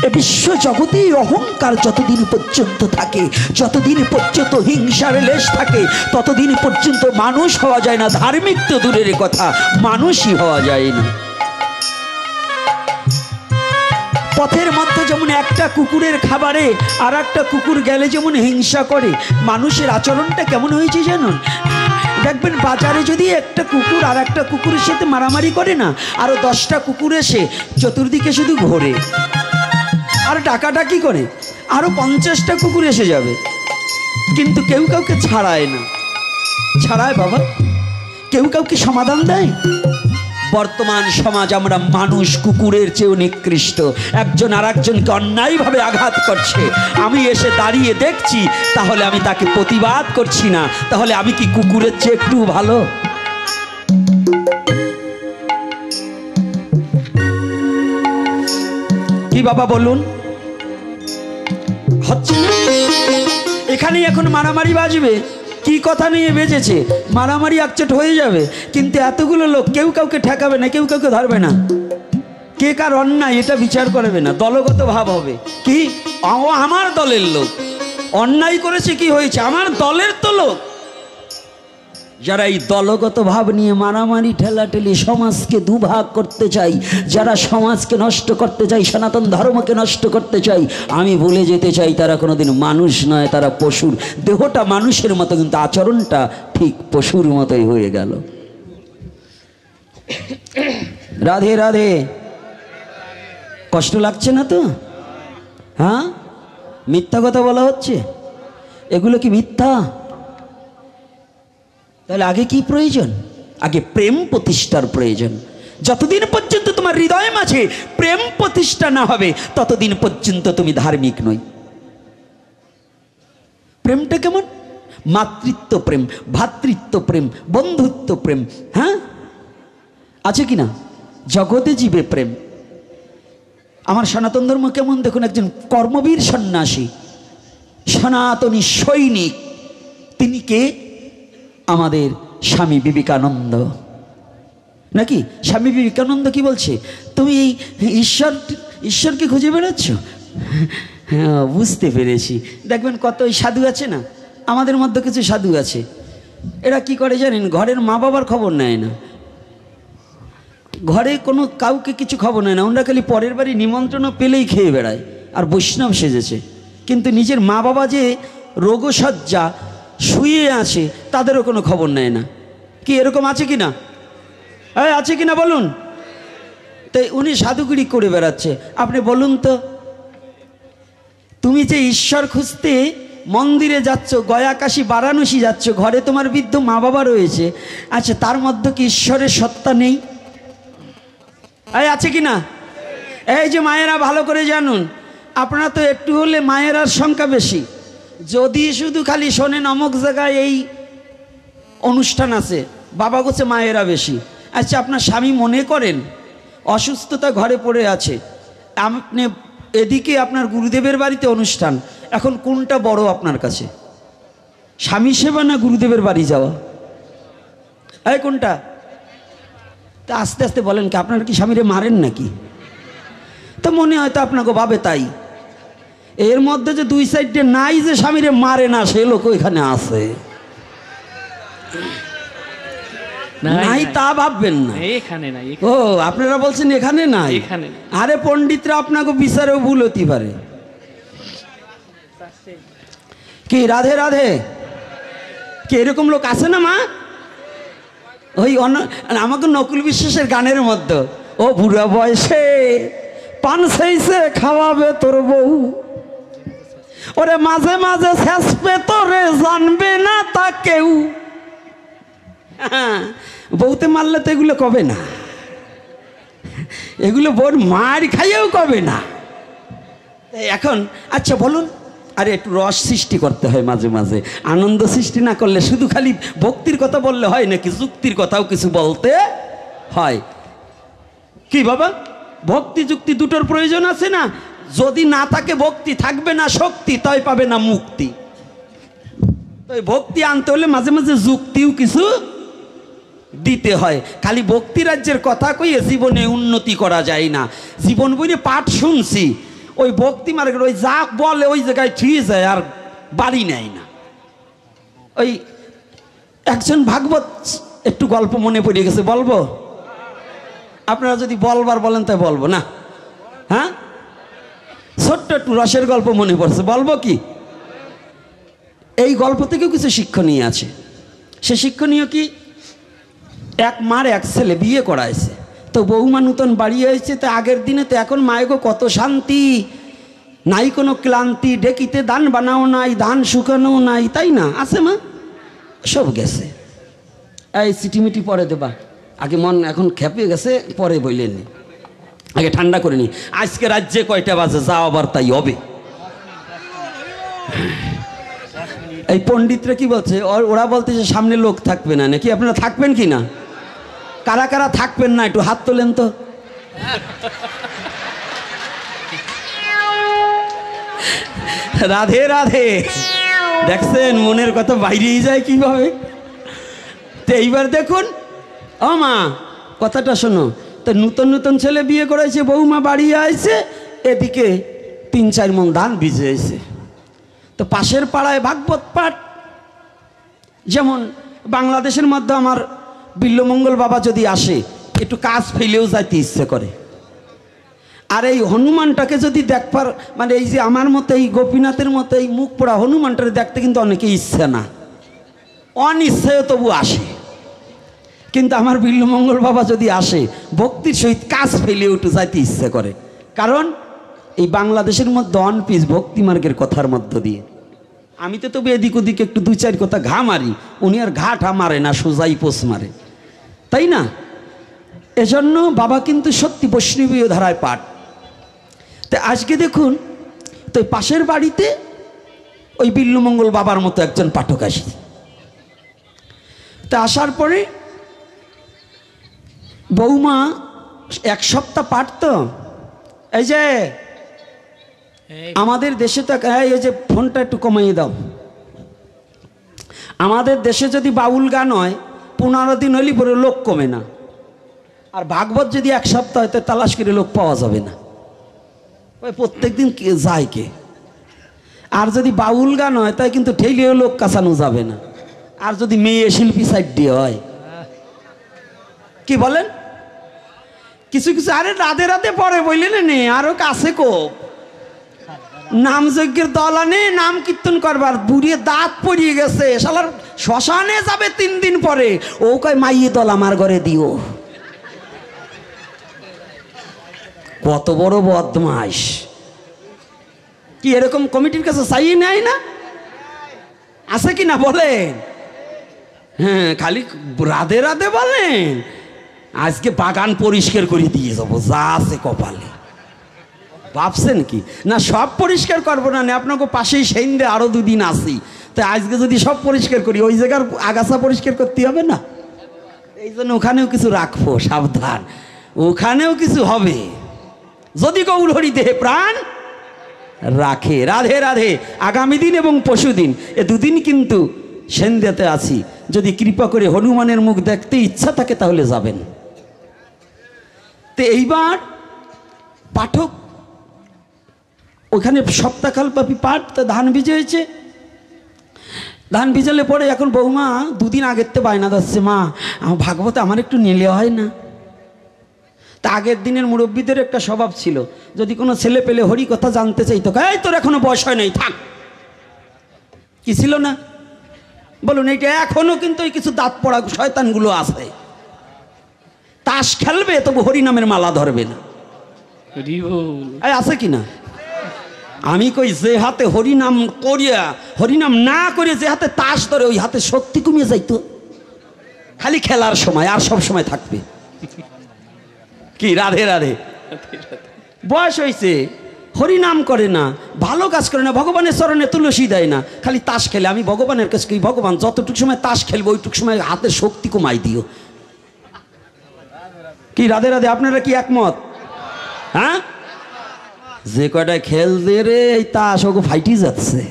এ বিশ্ব জগতে অহংকার যতদিন পর্যন্ত থাকে, যতদিন পর্যন্ত হিংসার লেশ থাকে, ততদিন পর্যন্ত মানুষ হওয়া যায় না। ধার্মিক তো দূরের কথা, মানুষই হওয়া যায় না। পথের মধ্যে যেমন একটা কুকুরের খাবারে আর একটা কুকুর গেলে যেমন হিংসা করে, মানুষের আচরণটা কেমন হয়েছে জানুন? দেখবেন বাজারে যদি একটা কুকুর আর একটা কুকুরের সাথে মারামারি করে না, আরো 10টা কুকুর এসে চতুর্দিকে শুধু ঘোরে আর ডাকাডাকি করে, আরো 50টা কুকুর এসে যাবে, কিন্তু কেউ কাউকে ছাড়ায় না। ছাড়ায় বাবা? কেউ কাউকে সমাধান দেয়? বর্তমান সমাজ আমরা মানুষ কুকুরের চেয়েও নিকৃষ্ট। একজন আর একজনকে অন্যায়ভাবে আঘাত করছে, আমি এসে দাঁড়িয়ে দেখছি, তাহলে আমি তাকে প্রতিবাদ করছি না, তাহলে আমি কি কুকুরের চেয়ে একটু ভালো? কি বাবা বলুন? হচ্ছে এখানে এখন মারামারি বাজবে, কি কথা নিয়ে বেজেছে? মারামারি একচেট হয়ে যাবে, কিন্তু এতগুলো লোক কেউ কাউকে ঠেকাবে না, কেউ কাউকে ধরবে না। কে কার অন্যায় এটা বিচার করবে না, দলগত ভাব হবে। কি ও আমার দলের লোক, অন্যায় করেছে, কি হয়েছে? আমার দলের তো লোক। যারা এই দলগত ভাব নিয়ে মারামারি ঠেলাঠেলি সমাজকে দুভাগ করতে চাই, যারা সমাজকে নষ্ট করতে চাই, সনাতন ধর্মকে নষ্ট করতে চাই, আমি বলে যেতে চাই তারা কোনোদিন মানুষ নয়, তারা পশুর। দেহটা মানুষের মতো, কিন্তু আচরণটা ঠিক পশুর মতোই হয়ে গেল। রাধে রাধে। কষ্ট লাগছে না তো? হ্যাঁ, মিথ্যা কথা বলা হচ্ছে, এগুলো কি মিথ্যা? তাহলে আগে কি প্রয়োজন? আগে প্রেম প্রতিষ্ঠার প্রয়োজন। যতদিন পর্যন্ত তোমার হৃদয় মাঝে প্রেম প্রতিষ্ঠা না হবে, ততদিন পর্যন্ত তুমি ধার্মিক নই। প্রেমটা কেমন? মাতৃত্ব প্রেম, ভ্রাতৃত্ব প্রেম, বন্ধুত্ব প্রেম। হ্যাঁ, আছে কিনা? জগতে জীবে প্রেম। আমার সনাতন ধর্ম কেমন দেখুন, একজন কর্মবীর সন্ন্যাসী, সনাতনী সৈনিক, তিনি কে? আমাদের স্বামী বিবেকানন্দ। নাকি স্বামী বিবেকানন্দ কি বলছে? তুমি এই ঈশ্বরকে খুঁজে বেড়াচ্ছ? হ্যাঁ, বুঝতে পেরেছি। দেখবেন কত ওই সাধু আছে না, আমাদের মধ্যে কিছু সাধু আছে, এরা কি করে জানেন? ঘরের মা বাবার খবর নেয় না, ঘরে কোনো কাউকে কিছু খবর নেয় না, ওনারা খালি পরের বাড়ি নিমন্ত্রণ পেলেই খেয়ে বেড়ায়, আর বৈষ্ণব সেজেছে। কিন্তু নিজের মা বাবা যে রোগশয্যা শুয়ে আছে, তাদেরও কোনো খবর নেয় না। কি এরকম আছে কি না? আছে কি না বলুন? তাই উনি সাধুগিরি করে বেড়াচ্ছে। আপনি বলুন তো, তুমি যে ঈশ্বর খুঁজতে মন্দিরে যাচ্ছ, গয়া কাশী বারাণসী যাচ্ছ, ঘরে তোমার বৃদ্ধ মা বাবা রয়েছে, আচ্ছা তার মধ্যে কি ঈশ্বরের সত্তা নেই? আছে কি না? এই যে মায়েরা ভালো করে জানুন, আপনারা তো একটু হলে মায়েরার সংখ্যা বেশি। যদি শুধু খালি শোনেন অমুক জায়গায় এই অনুষ্ঠান আছে, বাবা গোছে মায়েরা বেশি। আচ্ছা, আপনার স্বামী মনে করেন অসুস্থতা, ঘরে পড়ে আছে, আপনি এদিকে আপনার গুরুদেবের বাড়িতে অনুষ্ঠান, এখন কোনটা বড় আপনার কাছে? স্বামী সেবা না গুরুদেবের বাড়ি যাওয়া? এই কোনটা? তা আস্তে আস্তে বলেন, কি আপনারা কি স্বামীরে মারেন নাকি? তো মনে হয়তো আপনাকে ভাবে তাই। এর মধ্যে যে দুই সাইডে নাই যে স্বামীরে মারে না, সে লোক এখানে আছে। নাই তা ভাববেন না। এখানে নাই, ও আপনারা বলছেন এখানে নাই? এখানে নাই। আরে পণ্ডিতরা আপনাকে বিচারেও ভুল হতে পারে। কি রাধে রাধে, কি এরকম লোক আছে না মা? ওই আমাকে নকুল বিশ্বাসের গানের মধ্যে, ও বুড়া বয়সে পান সেইছে খাওয়াবে তোর বউ, ওরে মাঝে মাঝে শেষপে তোরে জানবে না তা কেউ। বউতে মারলে তো এগুলো কবে না, এগুলো বোর মার খাইয়েও কবে না। এখন আচ্ছা বলুন, আরে একটু রস সৃষ্টি করতে হয় মাঝে মাঝে, আনন্দ সৃষ্টি না করলে শুধু খালি ভক্তির কথা বললে হয় নাকি? যুক্তির কথাও কিছু বলতে হয়। কি বাবা, ভক্তি যুক্তি দুটোর প্রয়োজন আছে না? যদি না থাকে ভক্তি থাকবে না শক্তি, তাই পাবে না মুক্তি। তো ভক্তি আনতে হলে মাঝে মাঝে যুক্তিও কিছু দিতে হয়। খালি ভক্তি রাজ্যের কথা কইয়ে জীবনে উন্নতি করা যায় না। জীবন বইয়ে পাঠ শুনছি, ওই ভক্তি মার্গের ওই যা বলে ওই জায়গায় ঠিক যায়, আর বাড়ি নেয় না। ওই একজন ভাগবত, একটু গল্প মনে পড়ে গেছে, বলবো? আপনারা যদি বলবার বলেন তাই বলবো না? হ্যাঁ, ছোট্ট একটু রসের গল্প মনে পড়ছে, বলবো কি? এই গল্প থেকেও কিছু শিক্ষণীয় আছে। সে শিক্ষণীয় কি, এক মার এক ছেলে বিয়ে করাইছে, তো বৌমা নূতন বাড়ি হয়েছে। তো আগের দিনে তো এখন মায়েগো কত শান্তি, নাই কোনো ক্লান্তি, ডেকিতে ধান বানাও নাই, ধান শুকানো নাই, তাই না? আছে মা? সব গেছে। এই চিটিমিটি পরে দেবা, আগে মন এখন খেপে গেছে, পরে বইলেন আগে ঠান্ডা করে নি। আজকে রাজ্যে কয়টা বাজে, যাও আবার তাই হবে। এই পণ্ডিতরা কি বলছে, ওরা বলতেছে সামনে লোক থাকবে না নাকি? আপনারা থাকবেন কি না? কারা কারা থাকবেন না একটু হাত তোলেন তো। রাধে রাধে, দেখছেন মনের কথা বাইরেই যায় কিভাবে। তো এইবার দেখুন, ও মা কথাটা শোনো, তো নূতন নূতন ছেলে বিয়ে করেছে, বৌমা বাড়ি আইছে, এদিকে 3-4 মণ ধান ভিজে এসে। তো পাশের পাড়ায় ভাগবত পাঠ, যেমন বাংলাদেশের মধ্যে আমার বিল্লমঙ্গল বাবা যদি আসে, একটু কাজ ফেলেও যাইতে ইচ্ছে করে। আর এই হনুমানটাকে যদি দেখবার, মানে এই যে আমার মতো এই গোপীনাথের মতো এই মুখ পোড়া হনুমানটাকে দেখতে কিন্তু অনেকে ইচ্ছে না, অনিচ্ছেও তবু আসে। কিন্তু আমার বিল্লমঙ্গল বাবা যদি আসে, ভক্তির সহিত কাজ ফেলেও একটু যাইতে ইচ্ছে করে। কারণ এই বাংলাদেশের মধ্যে অনপিস ভক্তি মার্গের কথার মধ্য দিয়ে। আমি তো তবু এদিক ওদিকে একটু 2-4 কথা ঘা মারি, উনি আর ঘাটা মারে না, সোজাই পোষ মারে, তাই না? এজন্য বাবা কিন্তু সত্যি বৈষ্ণবীয় ধারায় পাঠ। তো আজকে দেখুন, তো পাশের বাড়িতে ওই বিল্লমঙ্গল বাবার মতো একজন পাঠক আসে। তা আসার পরে বৌমা 1 সপ্তাহ পাঠ, তো এই যে আমাদের দেশে তো, এই যে ফোনটা একটু কমাইয়ে দাও, আমাদের দেশে যদি বাউল গান হয় 15 দিন হলে পরে লোক কমে না, আর ভাগবত যদি 1 সপ্তাহ হয় তো তালাশ করে লোক পাওয়া যাবে না, ওই প্রত্যেক দিন যায় কে। আর যদি বাউল গান হয় তাই কিন্তু ঠেলিও লোক কাছানো যাবে না। আর যদি মেয়ে শিল্পী সাইড দিয়ে হয়, কি বলেন? কিছু কিছু আরে রাধে রাধে পরে বললেন নে, আরো কাছে কোপ নাম যজ্ঞের দল আনে, নাম কীর্তন করবার, বুড়িয়ে দাঁত পড়িয়ে গেছে, শালার শ্মশানে যাবে 3 দিন পরে, ও কয় মাইয়ে দল আমার ঘরে দিও। কত বড় বদমাইশ! কি এরকম কমিটির কাছে চাইয়ে নেয় না? আছে কি না বলেন? হ্যাঁ, খালি রাধে রাধে বলেন, আজকে বাগান পরিষ্কার করে দিয়ে যাবো যা আছে কপালে। ভাবছেন কি না সব পরিষ্কার করবো না, আপনাকে পাশেই সেন্দে আরো 2 দিন আসি, তাই আজকে যদি সব পরিষ্কার করি ওই জায়গার আগাছা পরিষ্কার করতে হবে না? এই জন্য ওখানেও কিছু রাখবো, সাবধান, ওখানেও কিছু হবে যদি গৌর হরি দেহে প্রাণ রাখে। রাধে রাধে। আগামী দিন এবং পরশুদিন এ 2 দিন কিন্তু সেন্দেতে আছি, যদি কৃপা করে হনুমানের মুখ দেখতে ইচ্ছা থাকে তাহলে যাবেন। তো এইবার পাঠক ওখানে সপ্তাহকালব্যাপী পাঠ, তো ধান ভিজে হয়েছে। ধান ভিজালে পরে এখন বৌমা দুদিন আগের তো বায়না যাচ্ছে, মা আমার ভাগবত আমার একটু নিলে হয় না। তা আগের দিনের মুরব্বীদের একটা স্বভাব ছিল, যদি কোনো ছেলে পেলে হরি কথা জানতে চাইতো, এই তোর এখনো বয়স হয় নাই, থাক। কি ছিল না বলুন? এইটা এখনো কিন্তু এই কিছু দাঁত পড়া শয়তানগুলো আছে, তাস খেলবে তবু হরিনামের মালা ধরবে না। এই আছে কি না? আমি কই, যে হাতে হরিনাম করিয়া হরিনাম না করে যে হাতে তাস ধরে ওই হাতে শক্তি কমিয়ে যাইতো, খালি খেলার সময়, আর সব সময় থাকবে। কি রাধে রাধে, বয়স হয়েছে, হরিনাম করে না, ভালো কাজ করে না, ভগবানের চরণে তুলসী দেয় না, খালি তাস খেলে। আমি ভগবানের কাছে কি, ভগবান যতটুকু সময় তাস খেলবো ওইটুকু সময় হাতের শক্তি কমাই দিও। কি রাধে রাধে, আপনারা কি একমত? হ্যাঁ, যে কয়টা খেলতে রে এই তাস ওকে ফাইটি যাচ্ছে,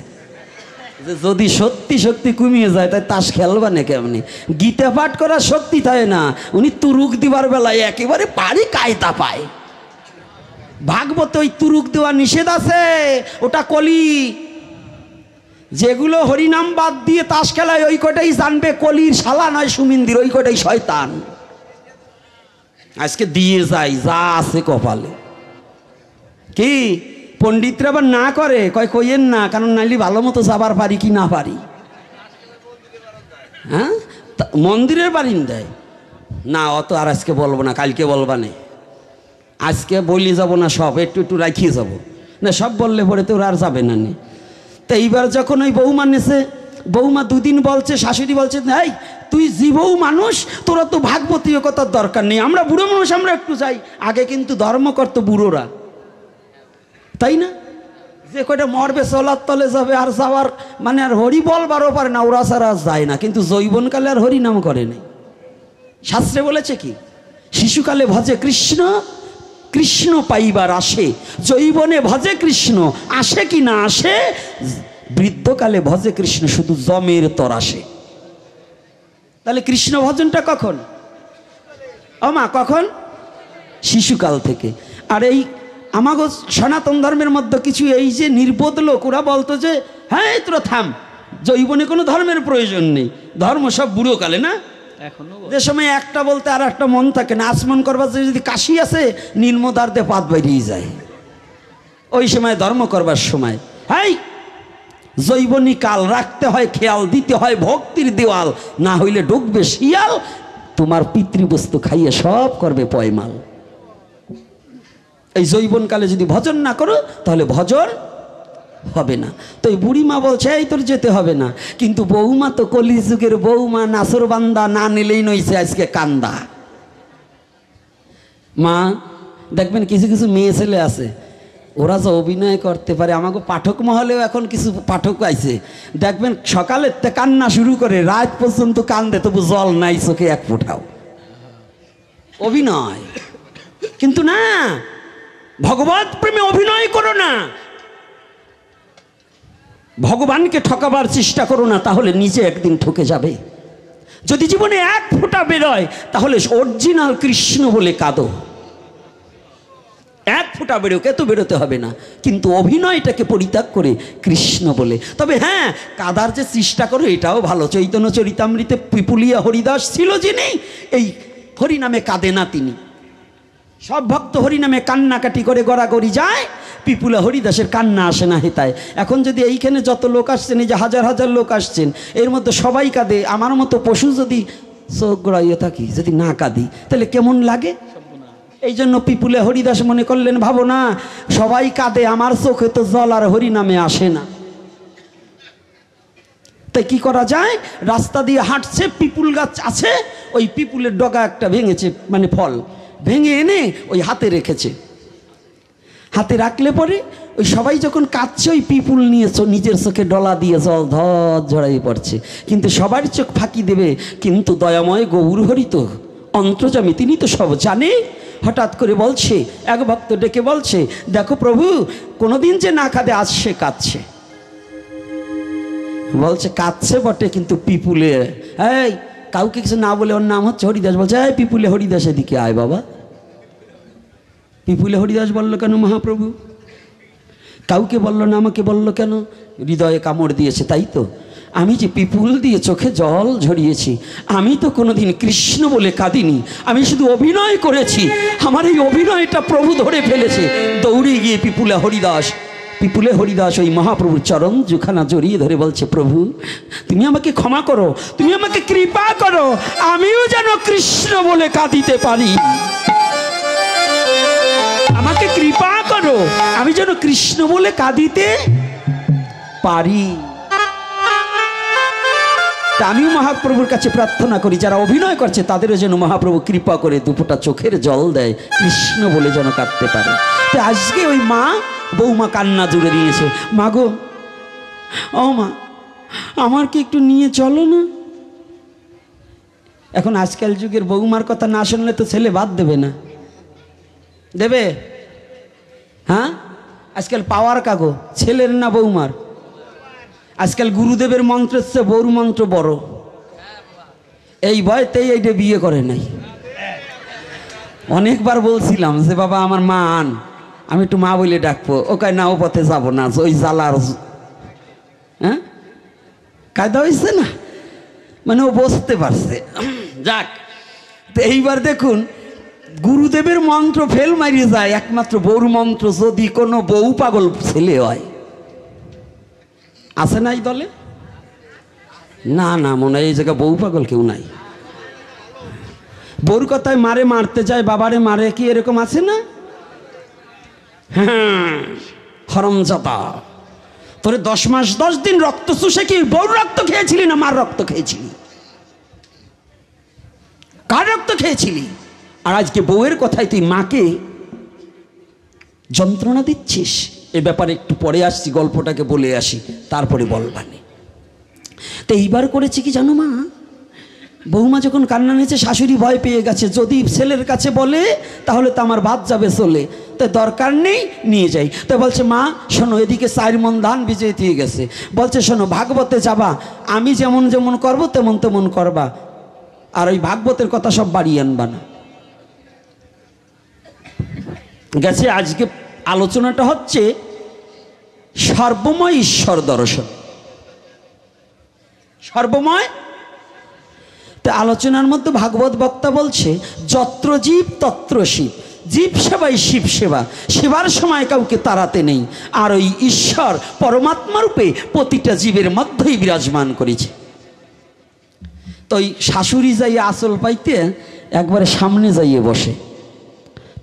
যদি সত্যি শক্তি কমিয়ে যায় তাই তাস খেলবা না কেমনি? গীতা পাঠ করার শক্তি থাকে না, উনি তুরুক দিবার বেলায় একেবারে পারি কায়দা পায়। ভাগবত ওই তুরুক দেওয়া নিষেধ আছে, ওটা কলি। যেগুলো হরিনাম বাদ দিয়ে তাস খেলায় ওই কটাই জানবে কলির শালা নয় সুমিন্দির, ওই কটাই শয়তান। আজকে দিয়ে যাই যা আছে কপালে। কি পণ্ডিতরা আবার না করে, কয় কইয়েন না, কারণ নাইলে ভালো মতো যাবার পারি কি না পারি। হ্যাঁ, মন্দিরের বারিন্দায় না, অত আর আজকে বলবো না, কালকে বলবা না, আজকে বলি যাব না, সব একটু একটু রাখিয়ে যাব না, সব বললে পরে তো ওরা আর যাবে না। তো এইবার যখন ওই বৌমা নেছে, বৌমা দুদিন বলছে, শাশুড়ি বলছে, এই তুই জীবও মানুষ, তোরা তো ভাগবতীয় কথার দরকার নেই, আমরা বুড়ো মানুষ আমরা একটু যাই। আগে কিন্তু ধর্ম করতো বুড়োরা, তাই না? যে কয়টা মরবে চলার তলে যাবে, আর যাওয়ার মানে আর হরি বলবারও পারে না, ওরা ছাড়া যায় না। কিন্তু যৌবনকালে আর হরি নাম করে নাই। শাস্ত্রে বলেছে কি, শিশুকালে ভজে কৃষ্ণ, কৃষ্ণ পাইবার আসে, যৌবনে ভজে কৃষ্ণ, আসে কি না আসে, বৃদ্ধকালে ভজে কৃষ্ণ, শুধু জমের তর আসে। তাহলে কৃষ্ণ ভজনটা কখন? মা কখন? শিশুকাল থেকে। আর এই আমাগো সনাতন ধর্মের মধ্যে কিছু এই যে নির্বোধ লোক, ওরা বলতো যে হ্যাঁ তোরা থাম, যৌবনে কোনো ধর্মের প্রয়োজন নেই, ধর্ম সব বুড়ো কালে। না, যে সময় একটা বলতে আর একটা মন থাকে না, আচমন করবার যদি কাশি আছে নির্মদার দিয়ে পাত বেরিয়ে যায়, ওই সময় ধর্ম করবার সময়। হাই, যৌবনী কাল রাখতে হয়, খেয়াল দিতে হয়, ভক্তির দেওয়াল, না হইলে ডুববে শিয়াল, তোমার পিতৃবস্তু খাইয়ে সব করবে পয়মাল। এই যৌবনকালে যদি ভজন না করো তাহলে ভজন হবে না। তো এই বুড়িমা বলছে এই তোর যেতে হবে না, কিন্তু বৌমা তো কলিযুগের বৌমা, নাসর বান্দা, না নিলেই নইছে আজকে কান্দা। মা দেখবেন কিছু কিছু মেয়ে ছেলে আছে, ওরা যে অভিনয় করতে পারে, আমাকে পাঠক মহলেও এখন কিছু পাঠক আইছে, দেখবেন সকালের তে কান্না শুরু করে রাত পর্যন্ত কান্দে, তবু জল নাই চোখে এক ফোঁটাও, অভিনয়। কিন্তু না, ভগবত প্রেমে অভিনয় করো না, ভগবানকে ঠকাবার চেষ্টা করো না, তাহলে নিজে একদিন ঠকে যাবে। যদি জীবনে এক ফোঁটা বেরোয় তাহলে অরিজিনাল কৃষ্ণ বলে কাঁদো। এক ফোঁটা বেরোকে তো বেরোতে হবে না, কিন্তু অভিনয়টাকে পরিত্যাগ করে কৃষ্ণ বলে। তবে হ্যাঁ, কাদার যে চেষ্টা করো এটাও ভালো। চৈতন্য চরিতামৃতে পিপুলিয়া হরিদাস ছিল যিনি, এই হরিনামে কাঁদে না তিনি। সব ভক্ত হরিনামে কান্নাকাটি করে গড়াগড়ি যায়, পিপুলা হরিদাসের কান্না আসে না হেতায়। এখন যদি এইখানে যত লোক আসছেন, এই যে হাজার হাজার লোক আসছেন, এর মধ্যে সবাই কাঁদে, আমার মতো পশু যদি চোখ গড়াইয়ে থাকি, যদি না কাঁদি, তাহলে কেমন লাগে? এই জন্য পিপুলে হরিদাস মনে করলেন, ভাবো না সবাই কাঁদে, আমার চোখে তো জল আর হরিনামে আসে না। তাই কি করা যায়, রাস্তা দিয়ে হাঁটছে, পিপুল গাছ আছে, ওই পিপুলের ডগা একটা ভেঙেছে, মানে ফল ভেঙে এনে ওই হাতে রেখেছে। হাতে রাখলে পরে ওই সবাই যখন কাঁদছে, ওই পিপুল নিয়ে নিজের চোখে ডলা দিয়ে জল ধর ঝরাই পড়ছে, কিন্তু সবার চোখ ফাঁকি দেবে। কিন্তু দয়াময় গৌর হরি তো অন্তর্যামী, তিনি তো সব জানে। হঠাৎ করে বলছে, এক ভক্ত ডেকে বলছে, দেখো প্রভু, কোনোদিন যে না কাঁদে, আজ সে কাঁদছে। বলছে কাঁদছে বটে, কিন্তু পিপুলে, এই কাউকে কিছু না বলে, ওর নাম হচ্ছে হরিদাস, বলছে এই পিপুলে হরিদাস এদিকে আয় বাবা। পিপুলে হরিদাস বললো কেন মহাপ্রভু? কাউকে বললো না, আমাকে বললো কেন? হৃদয়ে কামড় দিয়েছে, তাই তো। আমি যে পিপুল দিয়ে চোখে জল ঝরিয়েছি, আমি তো কোনোদিন কৃষ্ণ বলে কাঁদিনি, আমি শুধু অভিনয় করেছি। আমার এই অভিনয়টা প্রভু ধরে ফেলেছে। দৌড়ে গিয়ে পিপুলে হরিদাস ওই মহাপ্রভুর চরণ দুখানা জড়িয়ে ধরে বলছে, প্রভু তুমি আমাকে ক্ষমা করো, তুমি আমাকে কৃপা করো, আমিও যেন কৃষ্ণ বলে কাঁদিতে পারি। আমাকে কৃপা করো, আমি যেন কৃষ্ণ বলে কাঁদিতে পারি। তা আমিও মহাপ্রভুর কাছে প্রার্থনা করি, যারা অভিনয় করছে তাদেরও যেন মহাপ্রভু কৃপা করে দুপোটা চোখের জল দেয়, কৃষ্ণ বলে যেন কাঁদতে পারে। তো আজকে ওই মা বৌমা কান্না জুড়ে দিয়েছে, মা গো, ও মা আমার কি একটু নিয়ে চলো না। এখন আজকাল যুগের বৌমার কথা না শুনলে তো ছেলে বাদ দেবে না, দেবে? হ্যাঁ, আজকাল পাওয়ার কাগো ছেলের না বৌমার? আজকাল গুরুদেবের মন্ত্রের চেয়ে বৌর মন্ত্র বড়। এই ভয়তেই এইটা বিয়ে করে নাই। অনেকবার বলছিলাম যে বাবা আমার মা আন, আমি একটু মা বলে ডাকবো, ও কয় না, ও পথে যাবো না, ওই জ্বালার। হ্যাঁ, কায়দা হয়েছে না, মানে ও বসতে পারছে। যাক, তো এইবার দেখুন গুরুদেবের মন্ত্র ফেল মারিয়ে যায়, একমাত্র বৌর মন্ত্র যদি কোনো বউ পাগল ছেলে হয়। আছে নাই দলে? না না, মনে হয় এই জায়গায় বউ পাগল কেউ নাই। বউর কথায় মারে মারতে যায়, বাবারে মারে, কি এরকম আছে না? হ্যাঁ, হরমজাদা, তোরে 10 মাস 10 দিন রক্ত চুষে কি বউর রক্ত খেয়েছিলি না মার রক্ত খেয়েছিলি? কার রক্ত খেয়েছিলি? আর আজকে বউয়ের কথায় তুই মাকে যন্ত্রণা দিচ্ছিস। এ ব্যাপারে একটু পরে আসছি, গল্পটাকে বলে আসি, তারপরে বলবানি। তো এইবার করেছি কি জানো মা, বৌমা যখন কান্না নিয়েছে, শাশুড়ি ভয় পেয়ে গেছে, যদি ছেলের কাছে বলে তাহলে তো আমার ভাত যাবে চলে, তো দরকার নেই, নিয়ে যাই। তো বলছে মা শোনো, এদিকে 4 মণ ধান ভিজে দিয়ে গেছে, বলছে শোনো ভাগবতে যাবা, আমি যেমন যেমন করব তেমন তেমন করবা, আর ওই ভাগবতের কথা সব বাড়িয়ে আনবা না। গেছে। আজকে আলোচনাটা হচ্ছে সর্বময় ঈশ্বর দর্শন। সর্বময়, তো আলোচনার মধ্যে ভাগবত বক্তা বলছে যত্র জীব তত্র শিব, জীব সেবাই শিব সেবা, সেবার সময় কাউকে তাড়াতে নেই। আর ওই ঈশ্বর পরমাত্মা রূপে প্রতিটা জীবের মধ্যেই বিরাজমান করেছে। তো ওই শাশুড়ি যাইয়ে আসল পাইতে একবারে সামনে যাইয়ে বসে,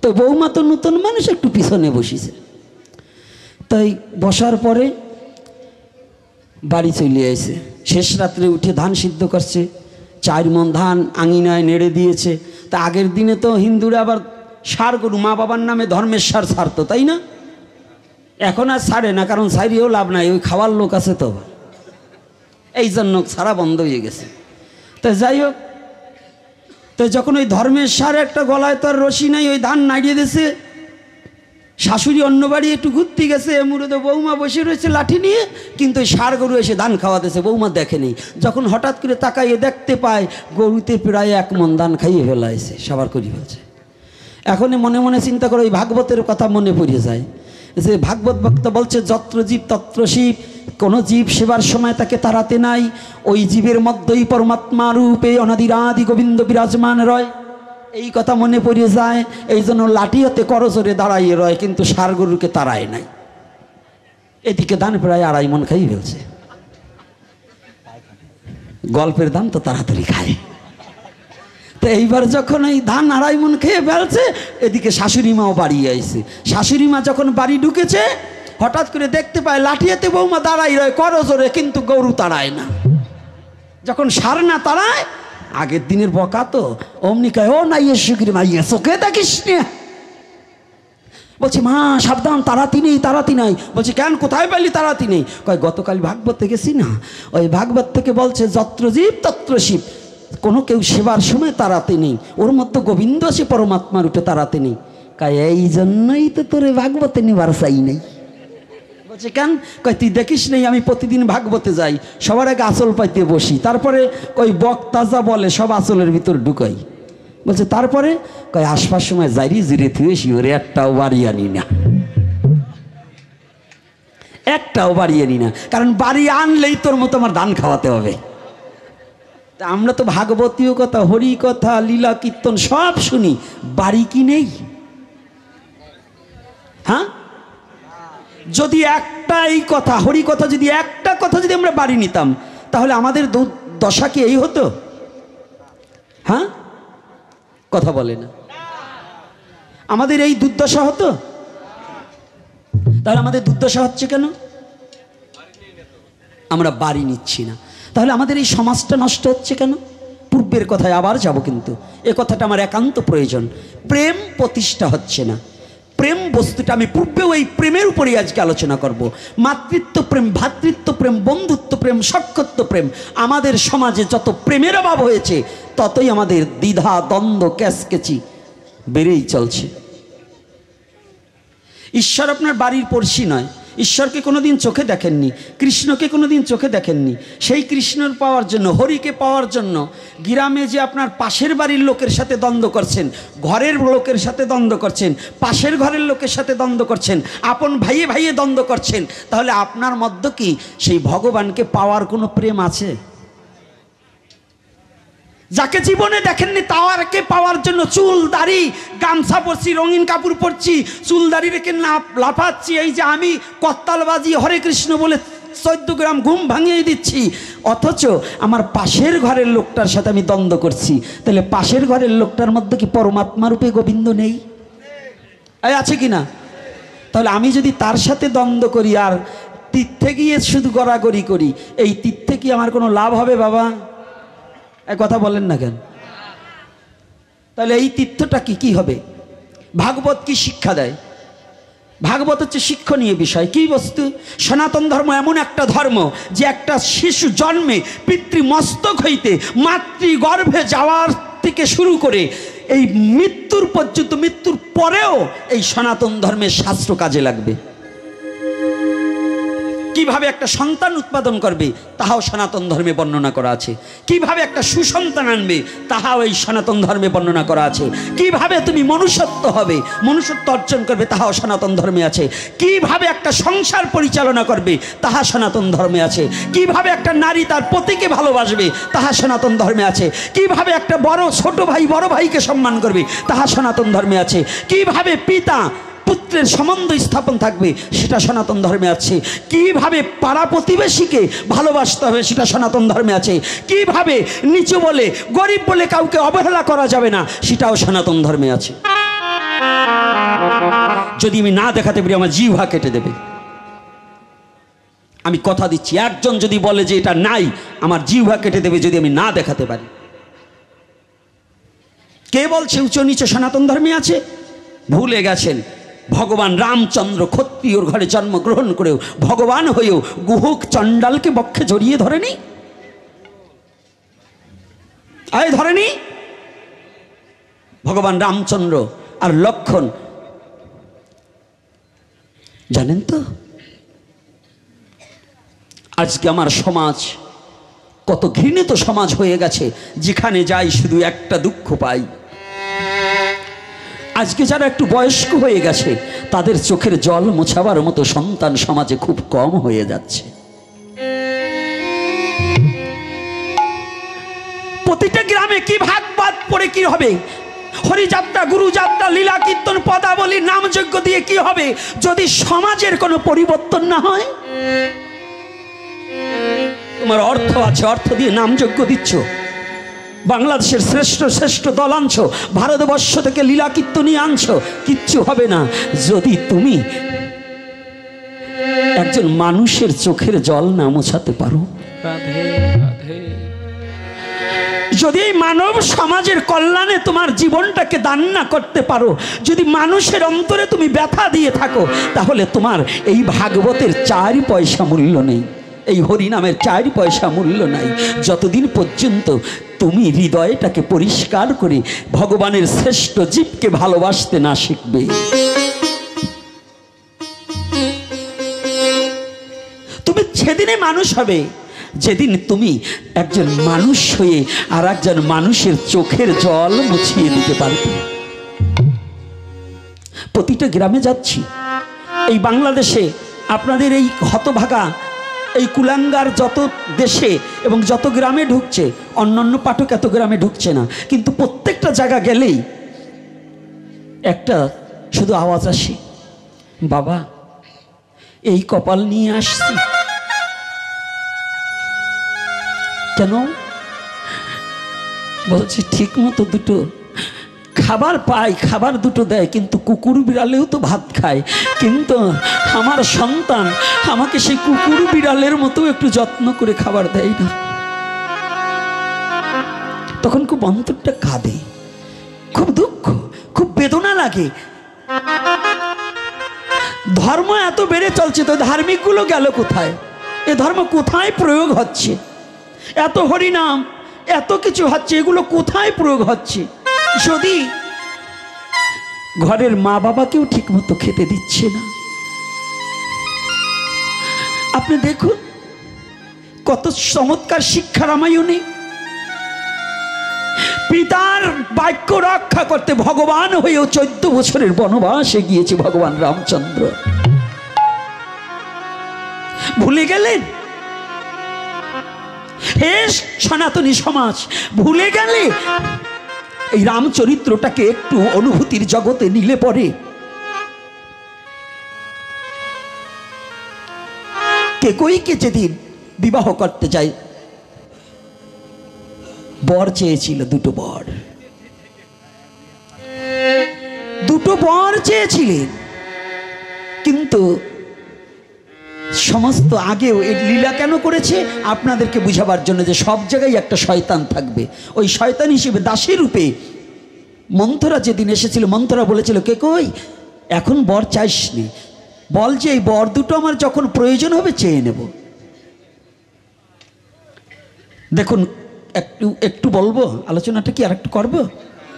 তো বৌমা তো নতুন মানুষ, একটু পিছনে বসিছে। তাই বসার পরে বাড়ি চলে আসে, শেষ রাত্রে উঠে ধান সিদ্ধ করছে, 4 মণ ধান আঙিনায় নেড়ে দিয়েছে। তা আগের দিনে তো হিন্দুরা আবার সার গরু মা বাবার নামে ধর্মের সার ছাড়তো, তাই না? এখন আর ছাড়ে না, কারণ ছাড়িয়েও লাভ নাই, ওই খাওয়ার লোক আছে তো, এই জন্য ছাড়া বন্ধ হয়ে গেছে। তো যাই হোক, তো যখন ওই ধর্মের সার একটা গলায় তো আর রশি নাই, ওই ধান নাড়িয়ে দিয়েছে, শাশুড়ি অন্য বাড়ি একটু ঘুরতে গেছে, এমুড়ে বৌমা বসে রয়েছে লাঠি নিয়ে, কিন্তু ওই ষাঁড় গরু এসে ধান খাওয়াতেছে, বৌমা দেখেনি। যখন হঠাৎ করে তাকাইয়ে দেখতে পায় গরুতে প্রায় 1 মণ ধান খাইয়ে ফেলাইছে, সবার করি ফেলছে। এখনই মনে মনে চিন্তা করে ওই ভাগবতের কথা মনে পড়ে যায়, যে ভাগবত বক্তা বলছে যত্র জীব তত্র শিব, কোনো জীব সেবার সময় তাকে তাড়াতে নাই, ওই জীবের মধ্যেই পরমাত্মা রূপে অনাদিরাদি গোবিন্দ বিরাজমান রয়। এই কথা মনে পড়ে যায়, এই জন্য লাঠি হাতে করজোরে দাঁড়াইয়ে রয়, কিন্তু ষাঁড় গরুকে তাড়ায় নাই। এদিকে ধান প্রায় 2.5 মণ খাইয়ে ফেলছে। গল্পের ধান তো তাড়াতাড়ি খায়। তো এইবার যখন এই ধান 2.5 মণ খেয়ে ফেলছে, এদিকে শাশুড়ি মাও বাড়ি আইছে। শাশুড়ি মা যখন বাড়ি ঢুকেছে, হঠাৎ করে দেখতে পায় লাঠি হাতে বৌমা দাঁড়াই রয় করজোরে, কিন্তু গরু তাড়ায় না। যখন ষাঁড় না তাড়ায়, আগের দিনের বকা তো, অমনি কয় ও নাই সুখীর মাইয়া চোখে দেখিস না, বলছে মা সাবধান, তাড়াতি নেই, তাড়াতি নাই। বলছে কেন, কোথায় পেলি তাড়াতি নেই? কয় গতকাল ভাগবতে গেছি না, ওই ভাগবত থেকে বলছে যত্র জীব তত্র শিব, কোনো কেউ সেবার সময় তাড়াতে নেই, ওর মধ্যে গোবিন্দ আছে পরমাত্মা রূপে তাড়াতে নেই। কয় এই জন্যই তো তোরে ভাগবতে নিবার চাই নেই। বলছে কেন? কয় তুই দেখিস নেই আমি প্রতিদিন ভাগবতে যাই, সবার আগে আসল পাইতে বসি, তারপরে ওই বক্তা যা বলে সব আসলের ভিতর ঢুকাই। বলছে তারপরে? কয় আসবার সময় যাইরি জিরে থুয়েছি, ওরে একটাও বাড়ি আনি না। একটাও বাড়ি আনি না, কারণ বাড়ি আনলেই তোর মতো আমার দান খাওয়াতে হবে। তা আমরা তো ভাগবতীয় কথা, হরি কথা, লীলা কীর্তন সব শুনি, বাড়ি কি নেই? হ্যাঁ, যদি একটা এই কথা, হরি কথা, যদি একটা কথা যদি আমরা বাড়ি নিতাম, তাহলে আমাদের দশা কি এই হতো? হ্যাঁ, কথা বলে না, আমাদের এই দুর্দশা হতো? তাহলে আমাদের দুর্দশা হচ্ছে কেন? আমরা বাড়ি নিচ্ছি না। তাহলে আমাদের এই সমাজটা নষ্ট হচ্ছে কেন? পূর্বের কথায় আবার যাব, কিন্তু এ কথাটা আমার একান্ত প্রয়োজন। প্রেম প্রতিষ্ঠা হচ্ছে না। প্রেম বস্তুটা, আমি পূর্বেও এই প্রেমের উপরেই আজকে আলোচনা করব। মাতৃত্ব প্রেম, ভ্রাতৃত্ব প্রেম, বন্ধুত্ব প্রেম, সখ্যত্ব প্রেম। আমাদের সমাজে যত প্রেমের অভাব হয়েছে, ততই আমাদের দ্বিধা, দ্বন্দ্ব, ক্যাচকেচি বেড়েই চলছে। ঈশ্বর আপনার বাড়ির পড়শি নয়। ঈশ্বরকে কোনোদিন চোখে দেখেননি, কৃষ্ণকে কোনোদিন চোখে দেখেননি। সেই কৃষ্ণর পাওয়ার জন্য, হরিকে পাওয়ার জন্য গ্রামে যে আপনার পাশের বাড়ির লোকের সাথে দ্বন্দ্ব করছেন, ঘরের লোকের সাথে দ্বন্দ্ব করছেন, পাশের ঘরের লোকের সাথে দ্বন্দ্ব করছেন, আপন ভাইয়ে ভাইয়ে দ্বন্দ্ব করছেন, তাহলে আপনার মধ্যে কি সেই ভগবানকে পাওয়ার কোনো প্রেম আছে? যাকে জীবনে দেখেননি তাওয়ারকে পাওয়ার জন্য চুল দাড়ি, গামছা পরছি, রঙিন কাপড় পরছি, চুল দাড়ি রেখে লাফাচ্ছি, এই যে আমি করতালবাজি হরে কৃষ্ণ বলে 14 গ্রাম ঘুম ভাঙিয়ে দিচ্ছি, অথচ আমার পাশের ঘরের লোকটার সাথে আমি দ্বন্দ্ব করছি। তাহলে পাশের ঘরের লোকটার মধ্যে কি পরমাত্মা রূপে গোবিন্দ নেই? এই আছে কি না? তাহলে আমি যদি তার সাথে দ্বন্দ্ব করি আর তীর্থে গিয়ে শুধু গড়াগড়ি করি, এই তীর্থে কি আমার কোনো লাভ হবে বাবা? এক কথা বলেন না কেন? তাহলে এই তীর্থটা কি হবে? ভাগবত কি শিক্ষা দেয়? ভাগবত হচ্ছে শিক্ষণীয় বিষয়। কি বস্তু? সনাতন ধর্ম এমন একটা ধর্ম যে একটা শিশু জন্মে পিতৃমস্তক হইতে মাতৃগর্ভে যাওয়ার থেকে শুরু করে এই মৃত্যুর পর্যন্ত, মৃত্যুর পরেও এই সনাতন ধর্মের শাস্ত্র কাজে লাগবে। কিভাবে একটা সন্তান উৎপাদন করবে তাহাও সনাতন ধর্মে বর্ণনা করা আছে। কিভাবে একটা সুসন্তান আনবে তাহাও এই সনাতন ধর্মে বর্ণনা করা আছে। কিভাবে তুমি মনুষ্যত্ব হবে, মনুষ্যত্ব অর্জন করবে তাহাও সনাতন ধর্মে আছে। কিভাবে একটা সংসার পরিচালনা করবে তাহা সনাতন ধর্মে আছে। কিভাবে একটা নারী তার পতিকে ভালোবাসবে তাহা সনাতন ধর্মে আছে। কিভাবে একটা ছোট ভাই বড় ভাইকে সম্মান করবে তাহা সনাতন ধর্মে আছে। কিভাবে পিতা পুত্রের সম্বন্ধ স্থাপন থাকবে সেটা সনাতন ধর্মে আছে। কিভাবে পাড়া প্রতিবেশীকে ভালোবাসতে হবে সেটা সনাতন ধর্মে আছে। কিভাবে নিচু বলে গরিব বলে কাউকে অবহেলা করা যাবে না সেটাও সনাতন ধর্মে আছে। যদি আমি না দেখাতে পারি আমার জিহ্বা কেটে দেবে। আমি কথা দিচ্ছি, একজন যদি বলে যে এটা নাই, আমার জিহ্বা কেটে দেবে যদি আমি না দেখাতে পারি। কে বলছে উচ্চ নিচে সনাতন ধর্মে আছে? ভুলে গেছেন ভগবান রামচন্দ্র ক্ষত্রিয়র ঘরে জন্মগ্রহণ করেও, ভগবান হয়েও গুহক চণ্ডালকে বক্ষে জড়িয়ে ধরেনি? ধরেনি? ভগবান রামচন্দ্র আর লক্ষণ, জানেন তো আজকে আমার সমাজ কত ঘৃণিত সমাজ হয়ে গেছে, যেখানে যাই শুধু একটা দুঃখ পাই। আজকে যারা একটু বয়স্ক হয়ে গেছে তাদের চোখের জল মোছাবার মতো সন্তান সমাজে খুব কম হয়ে যাচ্ছে। প্রতিটা গ্রামে কি ভাগবত পড়ে কি হবে? হরিযাত্রা, গুরুযাত্রা, লীলা কীর্তন, পদাবলী, নামযজ্ঞ দিয়ে কি হবে যদি সমাজের কোনো পরিবর্তন না হয়? তোমার অর্থ আছে, অর্থ দিয়ে নামযজ্ঞ দিচ্ছ, বাংলাদেশের শ্রেষ্ঠ শ্রেষ্ঠ দল আনছো, ভারতবর্ষ থেকে লীলা কীর্তনী আনছো, কিচ্ছু হবে না যদি তুমি একজন মানুষের চোখের জল না মোছাতে পারো। যদি এই মানব সমাজের কল্যাণে তোমার জীবনটাকে দান না করতে পারো, যদি মানুষের অন্তরে তুমি ব্যথা দিয়ে থাকো, তাহলে তোমার এই ভাগবতের 4 পয়সা মূল্য নেই, এই হরিনামের 4 পয়সা মূল্য নাই, যতদিন পর্যন্ত তুমি হৃদয়টাকে পরিষ্কার করে ভগবানের শ্রেষ্ঠ জীবকে ভালোবাসতে না শিখবে। তুমি সেদিনে মানুষ হবে যেদিন তুমি একজন মানুষ হয়ে আর একজন মানুষের চোখের জল মুছিয়ে দিতে পারবে। প্রতিটা গ্রামে যাচ্ছি, এই বাংলাদেশে আপনাদের এই হতভাগা এই কুলাঙ্গার যত দেশে এবং যত গ্রামে ঢুকছে, অন্যান্য পাঠক এত গ্রামে ঢুকছে না, কিন্তু প্রত্যেকটা জায়গা গেলেই একটা শুধু আওয়াজ আসে, বাবা এই কপাল নিয়ে আসছি। কেন? বলছে ঠিক মতো দুটো খাবার পাই, খাবার দুটো দেয়, কিন্তু কুকুর বিড়ালেও তো ভাত খায়, কিন্তু আমার সন্তান আমাকে সেই কুকুর বিড়ালের মতো একটু যত্ন করে খাবার দেয় না। তখন খুব অন্তরটা কাঁদে, খুব দুঃখ, খুব বেদনা লাগে। ধর্ম এত বেড়ে চলছে, তো ধার্মিক গুলো গেল কোথায়? এ ধর্ম কোথায় প্রয়োগ হচ্ছে? এত হরিনাম, এত কিছু হচ্ছে, এগুলো কোথায় প্রয়োগ হচ্ছে? যদি ঘরের মা বাবাকেও ঠিক মতো খেতে দিচ্ছে না। আপনি দেখুন কত চমৎকার শিক্ষা রামায়ণে। পিতার বাক্য রক্ষা করতে ভগবান হয়েও 14 বছরের বনবাসে গিয়েছে ভগবান রামচন্দ্র। ভুলে গেলেন? হে সনাতনী সমাজ, ভুলে গেলে? এই রামচরিত্রটাকে একটু অনুভূতির জগতে নিলে পরে কেকইকে যেদিন বিবাহ করতে যায়, বর চেয়েছিল, দুটো বর চেয়েছিলেন, কিন্তু সমস্ত আগেও এই লীলা কেন করেছে? আপনাদেরকে বুঝাবার জন্য যে সব জায়গায় একটা শয়তান থাকবে। ওই শয়তান হিসেবে দাসী রূপে মন্থরা যেদিন এসেছিল, মন্থরা বলেছিল কে কই এখন বর চাইসনি, বল যে এই বর দুটো আমার যখন প্রয়োজন হবে চেয়ে নেব। দেখুন একটু বলবো, আলোচনাটা কি আর একটু করবো,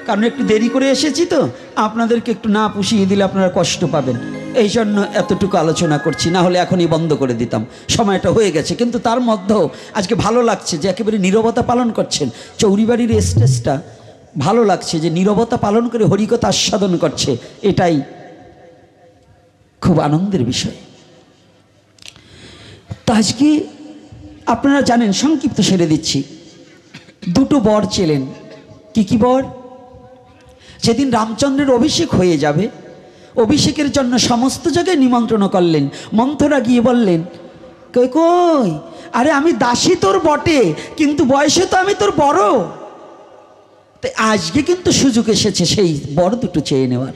কারণ একটু দেরি করে এসেছি তো, আপনাদেরকে একটু না পুষিয়ে দিলে আপনারা কষ্ট পাবেন, এই জন্য এতটুকু আলোচনা করছি, না হলে এখনই বন্ধ করে দিতাম, সময়টা হয়ে গেছে। কিন্তু তার মধ্যেও আজকে ভালো লাগছে যে একেবারে নীরবতা পালন করছেন। চৌরিবাড়ির স্টেজটা ভালো লাগছে যে নীরবতা পালন করে হরিকথা আস্বাদন করছে, এটাই খুব আনন্দের বিষয়। তা আজকে আপনারা জানেন, সংক্ষিপ্ত সেরে দিচ্ছি, দুটো বর চেলেন। কি বর? যেদিন রামচন্দ্রের অভিষেক হয়ে যাবে, অভিষেকের জন্য সমস্ত জায়গায় নিমন্ত্রণ করলেন। মন্থরা গিয়ে বললেন কই আরে আমি দাসী তোর বটে, কিন্তু বয়সে তো আমি তোর বড়, তাই আজকে কিন্তু সুযোগ এসেছে সেই বর দুটো চেয়ে নেওয়ার।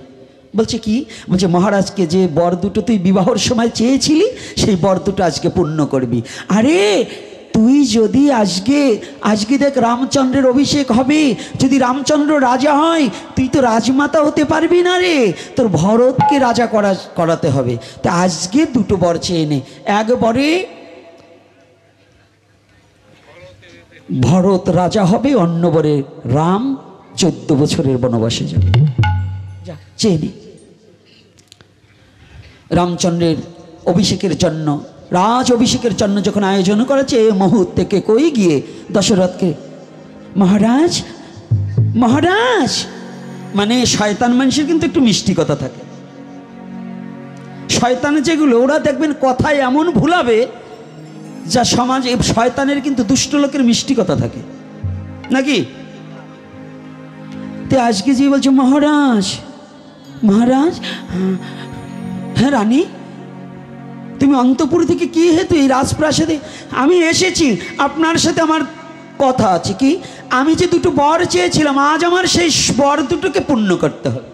বলছে কি? বলছে মহারাজকে যে বর দুটো তুই বিবাহর সময় চেয়েছিলি, সেই বর দুটো আজকে পূর্ণ করবি। আরে তুই যদি আজকে দেখ রামচন্দ্রের অভিষেক হবে, যদি রামচন্দ্র রাজা হয় তুই তো রাজমাতা হতে পারবি না রে, তোর ভরতকে রাজা করাতে হবে। তা আজকে দুটো বর চেয়ে নে, এক বরে ভরত রাজা হবে, অন্য বরে রাম 14 বছরের বনবাসে যাবে। যা চেয়ে নে। রামচন্দ্রের অভিষেকের জন্য, রাজ অভিষেকের জন্য যখন আয়োজন করেছে, এই মুহূর্তে কই গিয়ে দশরথকে মহারাজ মহারাজ, মানে শয়তান মানুষের কিন্তু একটু মিষ্টি কথা থাকে। শয়তান যেগুলো, ওরা দেখবেন কথায় এমন ভুলাবে যা সমাজ, শয়তানের কিন্তু দুষ্ট লোকের মিষ্টি কথা থাকে নাকি? তে আজকে যে বলছে মহারাজ মহারাজ, হ্যাঁ রানী তুমি অন্তপুর থেকে কি হেতু এই রাজপ্রাসাদে? আমি এসেছি, আপনার সাথে আমার কথা আছে। কি? আমি যে দুটো বর চেয়েছিলাম, আজ আমার সেই বর দুটোকে পূর্ণ করতে হবে।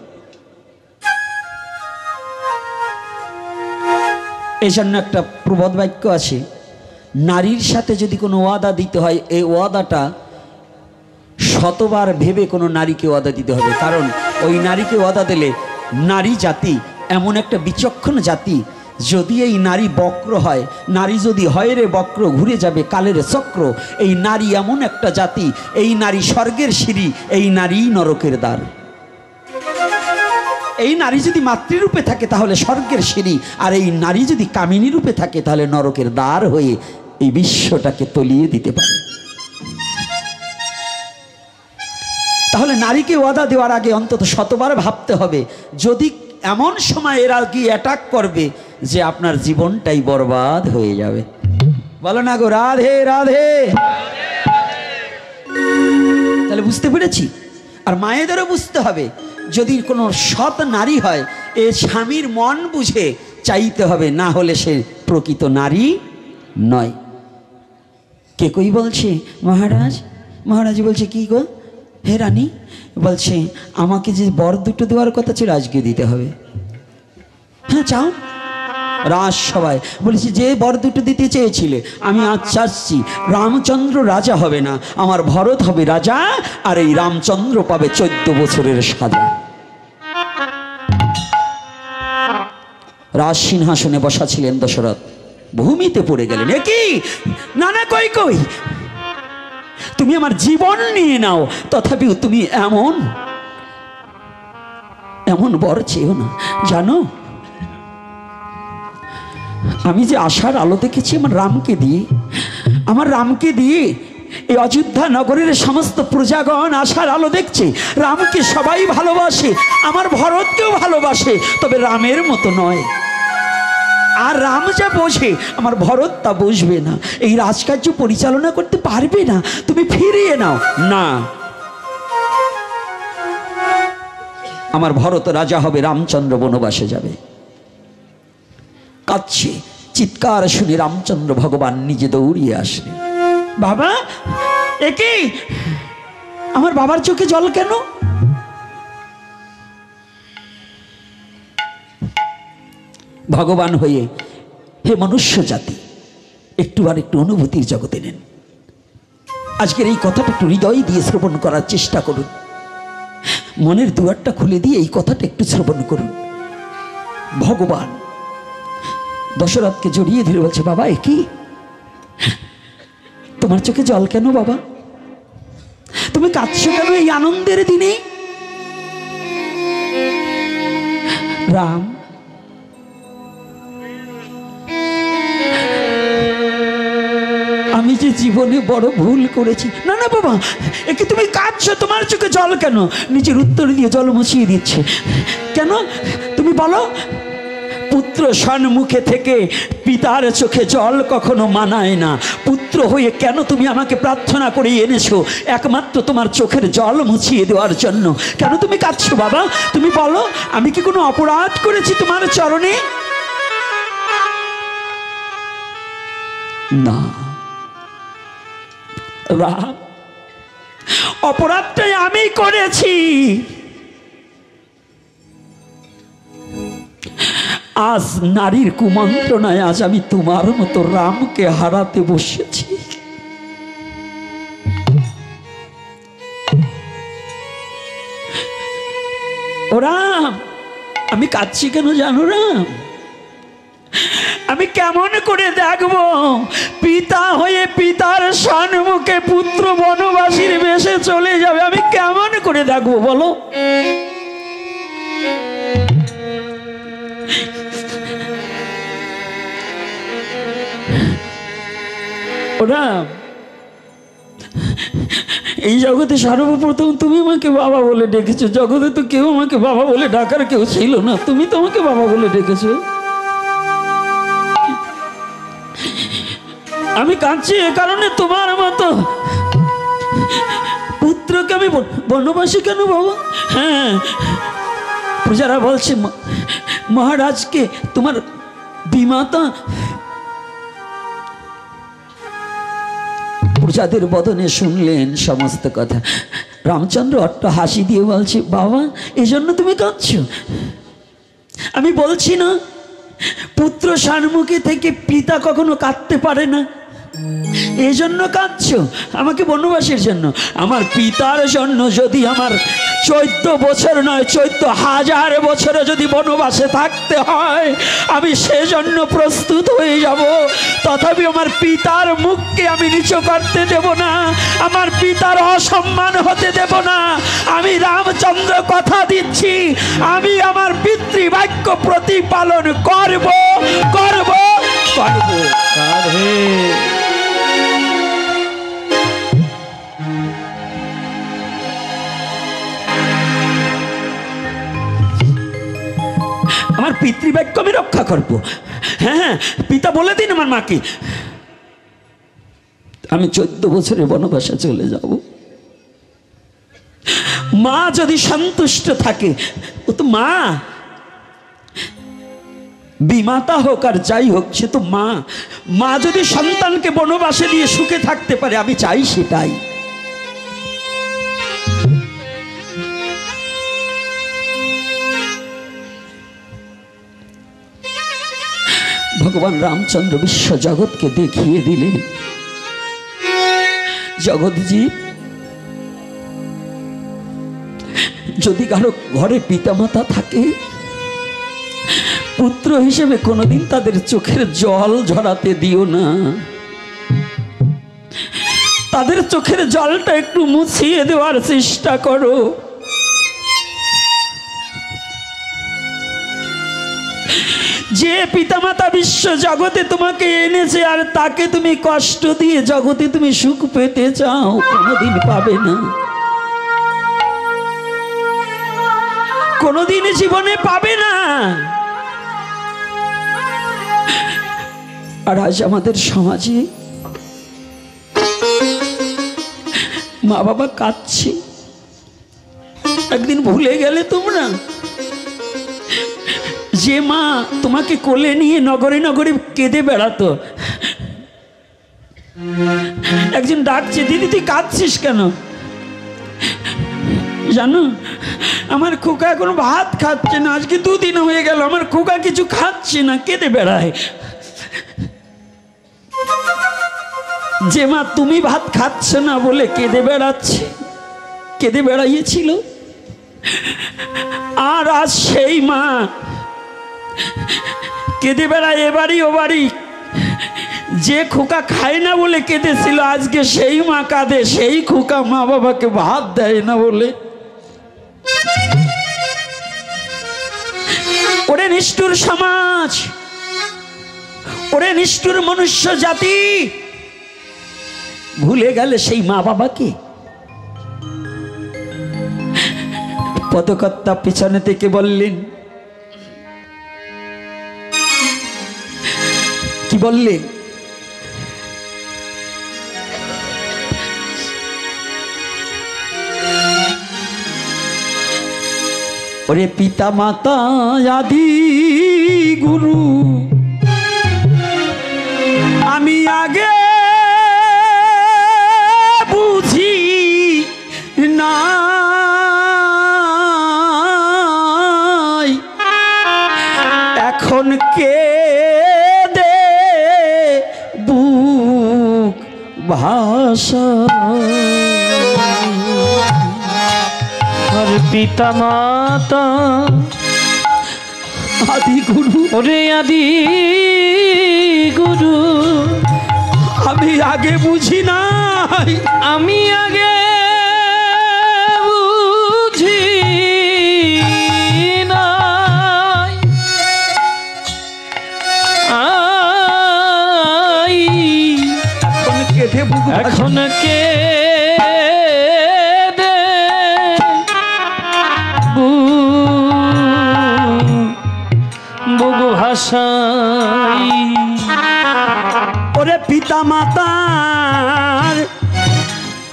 এই জন্য একটা প্রবাদ বাক্য আছে, নারীর সাথে যদি কোনো ওয়াদা দিতে হয়, এই ওয়াদাটা শতবার ভেবে কোনো নারীকে ওয়াদা দিতে হবে। কারণ ওই নারীকে ওয়াদা দিলে, নারী জাতি এমন একটা বিচক্ষণ জাতি, যদি এই নারী বক্র হয়, নারী যদি হয় রে বক্র, ঘুরে যাবে কালের চক্র। এই নারী এমন একটা জাতি, এই নারী স্বর্গের সিঁড়ি, এই নারী নরকের দ্বার। এই নারী যদি মাতৃরূপে থাকে তাহলে স্বর্গের সিঁড়ি, আর এই নারী যদি কামিনী রূপে থাকে তাহলে নরকের দ্বার হয়ে এই বিশ্বটাকে তলিয়ে দিতে পারে। তাহলে নারীকে ওয়াদা দেওয়ার আগে অন্তত শতবার ভাবতে হবে, যদি এমন সময় এরা গিয়ে অ্যাটাক করবে যে আপনার জীবনটাই বরবাদ হয়ে যাবে। বলো না গো, রাধে রাধে। তাহলে বুঝতে পেরেছি। আর মায়েদেরও বুঝতে হবে, যদি কোনো সৎ নারী হয় এ স্বামীর মন বুঝে চাইতে হবে, না হলে সে প্রকৃত নারী নয়। কে কই বলছে, মহারাজ। মহারাজ বলছে, কি গো? হে রানী। বলছে, আমাকে যে বর দুটো দেওয়ার কথা ছিল আজকে দিতে হবে। হ্যাঁ চাও। রাজ সবাই বলেছি, যে বর দুটো দিতে চেয়েছিলে আমি আজ চাচ্ছি, রামচন্দ্র রাজা হবে না, আমার ভরত হবে রাজা, আর এই রামচন্দ্র পাবে 14 বছরের সাজা। রাজ সিংহাসনে বসা ছিলেন দশরথ, ভূমিতে পড়ে গেলেন। এ কি? না না, কই কই, তুমি আমার জীবন নিয়ে নাও, তথাপিও তুমি এমন এমন বর চেয়েও না। জানো, আমি যে আশার আলো দেখেছি আমার রামকে দিয়ে এই অযোধ্যা নগরের সমস্ত প্রজাগণ আশার আলো দেখছে। রামকে সবাই ভালোবাসে, আমার ভরতকেও ভালোবাসে, তবে রামের মতো নয়। আর রাম যা বোঝে আমার ভরত তা বুঝবে না, এই রাজকার্য পরিচালনা করতে পারবে না, তুমি ফিরিয়ে নাও। না, আমার ভরত রাজা হবে, রামচন্দ্র বনবাসে যাবে। কাঁদছে, চিৎকার শুনে রামচন্দ্র ভগবান নিজে দৌড়িয়ে আসলেন। বাবা, একে আমার বাবার চোখে জল কেন? ভগবান হয়ে, হে মনুষ্য জাতি, একটু অনুভূতির জগতে নেন। আজকের এই কথাটা একটু হৃদয় দিয়ে শ্রবণ করার চেষ্টা করুন, মনের দুয়ারটা খুলে দিয়ে এই কথাটা একটু শ্রবণ করুন। ভগবান দশরথকে জড়িয়ে ধরে বলছে, বাবা এ কি? তোমার চোখে জল কেন বাবা? তুমি কাঁদছো কেন এই আনন্দের দিনে? রাম, আমি যে জীবনে বড় ভুল করেছি। না না বাবা, একে তুমি কাঁদছো, তোমার চোখে জল কেন? নিজের উত্তর দিয়ে জল মুছিয়ে দিচ্ছে। কেন তুমি বলো? পুত্র সম্মুখে থেকে পিতার চোখে জল কখনো মানায় না। পুত্র হয়ে কেন তুমি আমাকে প্রার্থনা করে এনেছো একমাত্র তোমার চোখের জল মুছিয়ে দেওয়ার জন্য? কেন তুমি কাঁদছো বাবা? তুমি বলো, আমি কি কোনো অপরাধ করেছি তোমার চরণে? না রাম, অপরাধটাই আমি করেছি। আজ নারীর কুমন্ত্রণায় আজ আমি তোমার মতো রামকে হারাতে বসেছি। ও রাম, আমি কাঁদছি কেন জানো রাম? আমি কেমন করে দেখবো পিতা হয়ে পিতার সম্মুখে পুত্র বনবাসীর বেশে চলে যাবে? আমি কেমন করে দেখবো বলো? রাম, এই জগতে সর্বপ্রথম তুমি আমাকে বাবা বলে ডেকেছো। জগতে তো কেউ আমাকে বাবা বলে ডাকার কেউ ছিল না, তুমি তো আমাকে বাবা বলে ডেকেছো। আমি কাঁদছি এ কারণে, তোমার মতো পুত্রকে আমি বনবাসী কেন বাবা? হ্যাঁ, প্রজারা বলছে মহারাজকে তোমার বিমাতা। প্রজাদের বদনে শুনলেন সমস্ত কথা। রামচন্দ্র অট্ট হাসি দিয়ে বলছে, বাবা এজন্য তুমি কাঁদছো? আমি বলছি না পুত্র সম্মুখে থেকে পিতা কখনো কাঁদতে পারে না, এজন্য কাঁদছো? আমাকে বনবাসের জন্য? আমার পিতার জন্য যদি আমার 14 বছর নয় 14,000 বছরে যদি বনবাসে থাকতে হয় আমি সেজন্য প্রস্তুত হয়ে যাব। তথাপি আমার পিতার মুখকে আমি নিচু করতে দেব না, আমার পিতার অসম্মান হতে দেব না। আমি রামচন্দ্র কথা দিচ্ছি, আমি আমার পিতৃবাক্য প্রতিপালন করব করব করব। রাধে। আমার পিতৃবাক্য আমি রক্ষা রক্ষা করব। হ্যাঁ, পিতা বলে দিন আমার মাকে আমি 14 বছরের বনবাসে চলে যাব। মা যদি সন্তুষ্ট থাকে, ও তো মা, বিমাতা হোক আর যাই হোক, সে তো মা। মা যদি সন্তানকে বনবাসে দিয়ে সুখে থাকতে পারে, আমি চাই সেটাই। ভগবান রামচন্দ্র বিশ্ব জগৎকে দেখিয়ে দিলেন, জগৎজি, যদি কারো ঘরে পিতামাতা থাকে, পুত্র হিসেবে কোনোদিন তাদের চোখের জল ঝরাতে দিও না। তাদের চোখের জলটা একটু মুছিয়ে দেওয়ার চেষ্টা করো। যে পিতামাতা বিশ্ব জগতে তোমাকে এনেছে, আর তাকে তুমি কষ্ট দিয়ে জগতে তুমি সুখ পেতে চাও, কোনোদিন পাবে না, কোনোদিন জীবনে পাবে না। আর আজ আমাদের সমাজে মা বাবা কাঁদছে। একদিন ভুলে গেলে তোমরা যে মা তোমাকে কোলে নিয়ে নগরে নগরে কেঁদে বেড়াতো। একজন ডাকছে, দিদি তুই কাঁদছিস কেন? জানো, আমার খোকা এখন ভাত খাচ্ছে না, আজকে 2 দিন হয়ে গেল আমার খোকা কিছু খাচ্ছে না, কেঁদে বেড়ায়। যে মা তুমি ভাত খাচ্ছ না বলে কেঁদে বেড়াচ্ছে, কেঁদে বেড়াইয়েছিল, আর আজ সেই মা কেঁদে বেড়ায় এ বাড়ি ও বাড়ি। যে খোকা খায় না বলে কেঁদেছিল, আজকে সেই মা কাঁদে সেই খোকা মা বাবাকে ভাত দেয় না বলে। ওরে নিষ্ঠুর সমাজ, ওরে নিষ্ঠুর মনুষ্য জাতি, ভুলে গেলে সেই মা বাবাকে। পদকর্তা পিছনে থেকে বললেন, কি বললেন? ওরে পিতা মাতা আদি গুরু, আমি আগে বুঝি নাই, এখন কে দে বুক ভাষা। আর পিতা মাতা আদি গুরু, ওরে আদি গুরু, আমি আগে বুঝি নাই, আমি আগে বুঝি নাই। এখন কেঁদে বুক ভাষা। এখন কে ভাষাই। ওরে পিতা মাতার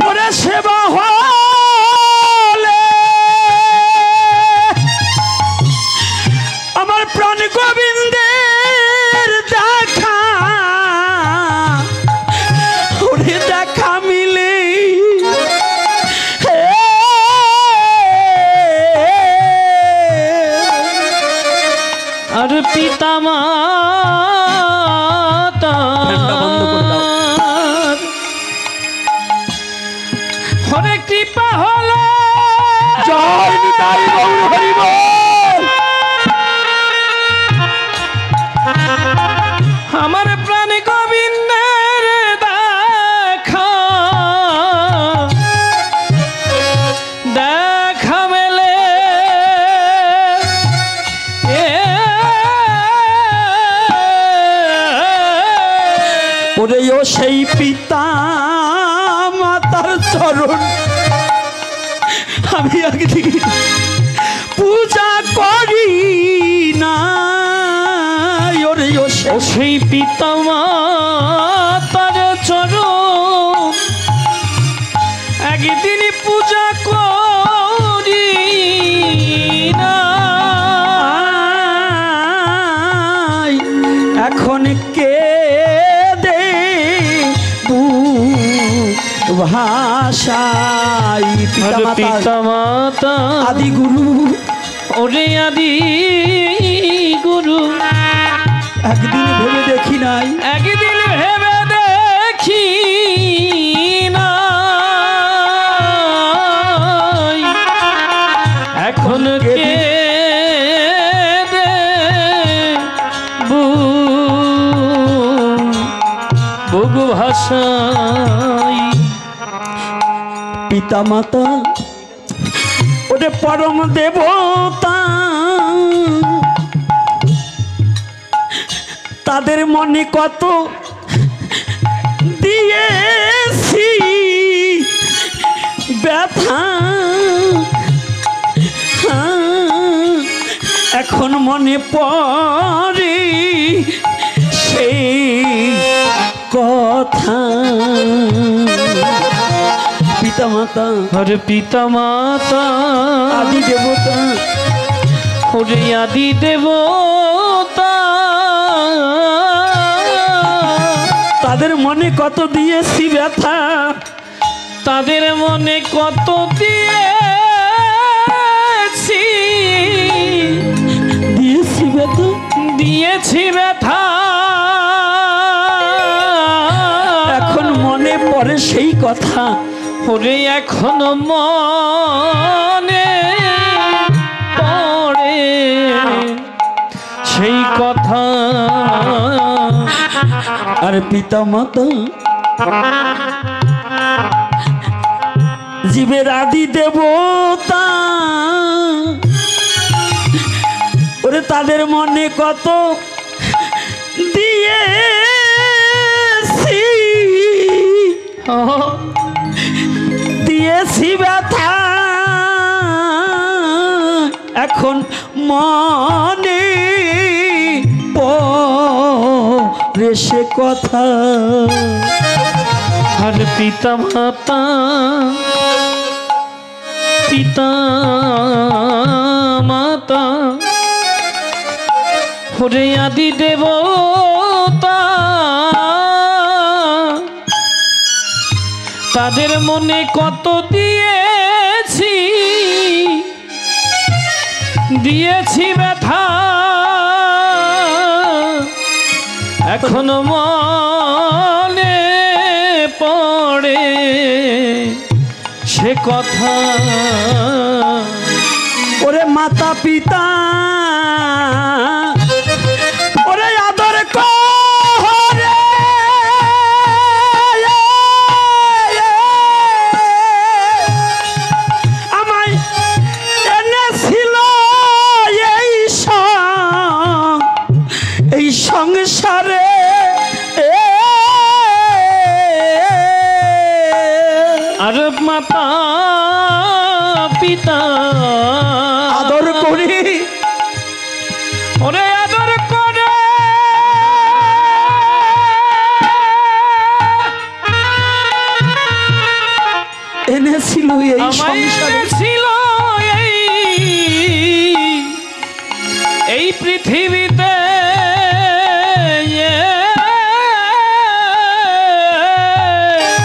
ওরে সেবা হলে আমার প্রাণ গোবিন্দের দেখা, ওরে দেখা মিলে আর পিতা মাতা হরে কৃপা হলো। জয় নিতাই গৌর হরি বল। আমার প্রাণ গোবিন্দের দেখা, দেখা মেলে ওরে ও সেই পিতা মাতার চরণ আমি আগে থেকে পূজা করি না, ও ও সেই পিতা মাতার চরণ একদিন পূজা করি না। এখন কে দে ভাষাই পিতা মাতা আদি গুরু, ওরে আদি গুরু একদিন ভেবে দেখি নাই, একদিন ভেবে দেখি না এখন কে বুগু ভাষাই। পিতা মাতা ওরে পরম দেবতা, তাদের মনে কত দিয়েছি ব্যথা, এখন মনে পড়ে সেই কথা। পিতা মাতা আরে পিতা মাতা আদি দেবতা, ওরে আদি দেবতা তাদের মনে কত দিয়েছি ব্যথা, তাদের মনে কত দিয়েছি ব্যথা, দিয়েছি ব্যথা এখন মনে পড়ে সেই কথা। ওরে এখনো মনে পড়ে সেই কথা। আর পিতা মাতা জীবের আদি দেবতা, ওরে তাদের মনে কত দিয়েছি দিয়েছি ব্যথা, এখন মনে পড়ে সে কথা। আর পিতা মাতা পিতা মাতা ওরে আদি দেবতা তাদের মনে কত দিয়েছি দিয়েছি ব্যথা, এখনো মনে পড়ে সে কথা। ওরে মাতা পিতা ওরে আদর করে আমায় এনেছিল এই সংসারে, আর মাতা পিতা আদর করি ওরে আদর করে এনেছিল এই আমায় সংসারে, এনেছিল এই পৃথিবীতে।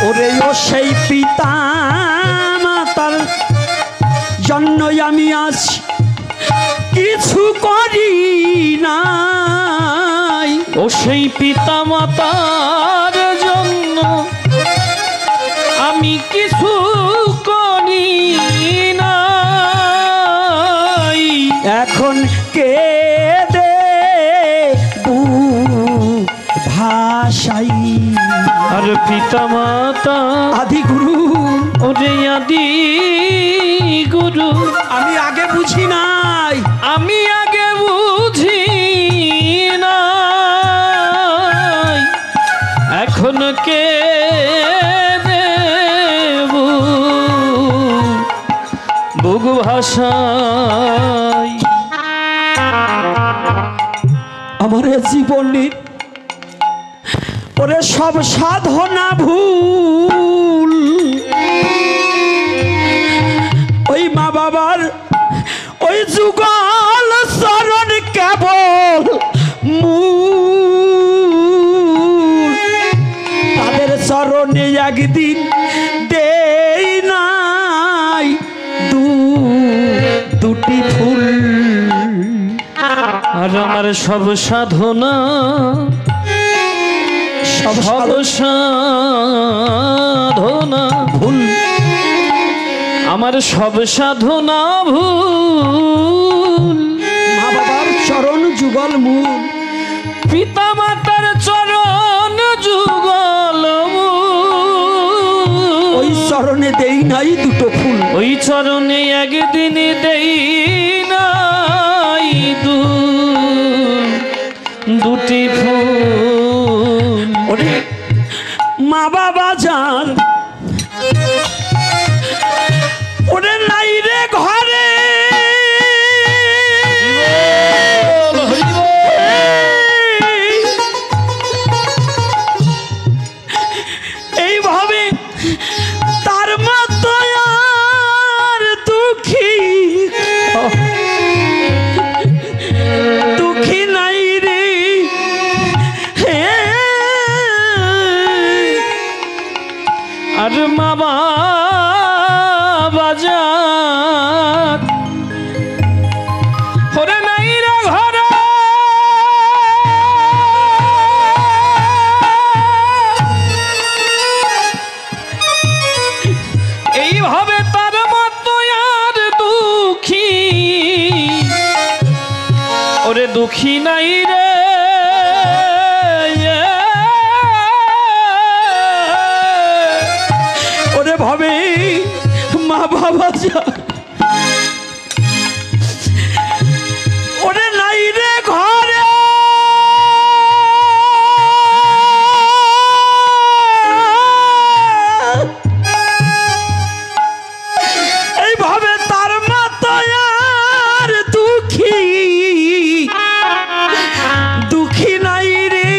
ওরে ও সেই পিতা মাতার জন্যই আমি আজ কিছু করি নাই, ও সেই পিতা মাতার জন্য আমি কিছু করি নাই। এখন কে দে ভাষাই। আর পিতা মাতা আদি গুরু ওরে আদি গুরু আমি আগে বুঝি নাই, আমি আগে বুঝি নাই, এখন কে দেব বুগু ভাষায়। আমার এ জীবনের ওরে সব সাধনা ভুল, ওই মা বাবার ওই যুগল চরণ কেবল মূল, তাদের চরণে একদিন দেই নাই দুটি ফুল। আর আমার সব সাধনা সব সব সাধনা ভুল, আমার সব সাধনা ভুল। মা বাবার চরণ যুগল মূল, পিতা মাতার চরণ যুগল মূল। ওই চরণে দেই নাই দুটো ফুল, ওই চরণে একদিন দেই নাই দুটি ফুল। ওরে মা বাবা যার ওরে নাই রে ঘরে, এইভাবে তার মতো আর দুঃখী দুঃখী নাই রে। আর মা বাবা যার ওরে নাই রে ঘরে, এইভাবে তার মতো আর দুঃখী ওরে দুঃখী নাই রে। ওরে ভাবে মা বাবা যা ওরে নাই রে ঘরে, এইভাবে তার মতো আর দুঃখী দুঃখী নাই রে।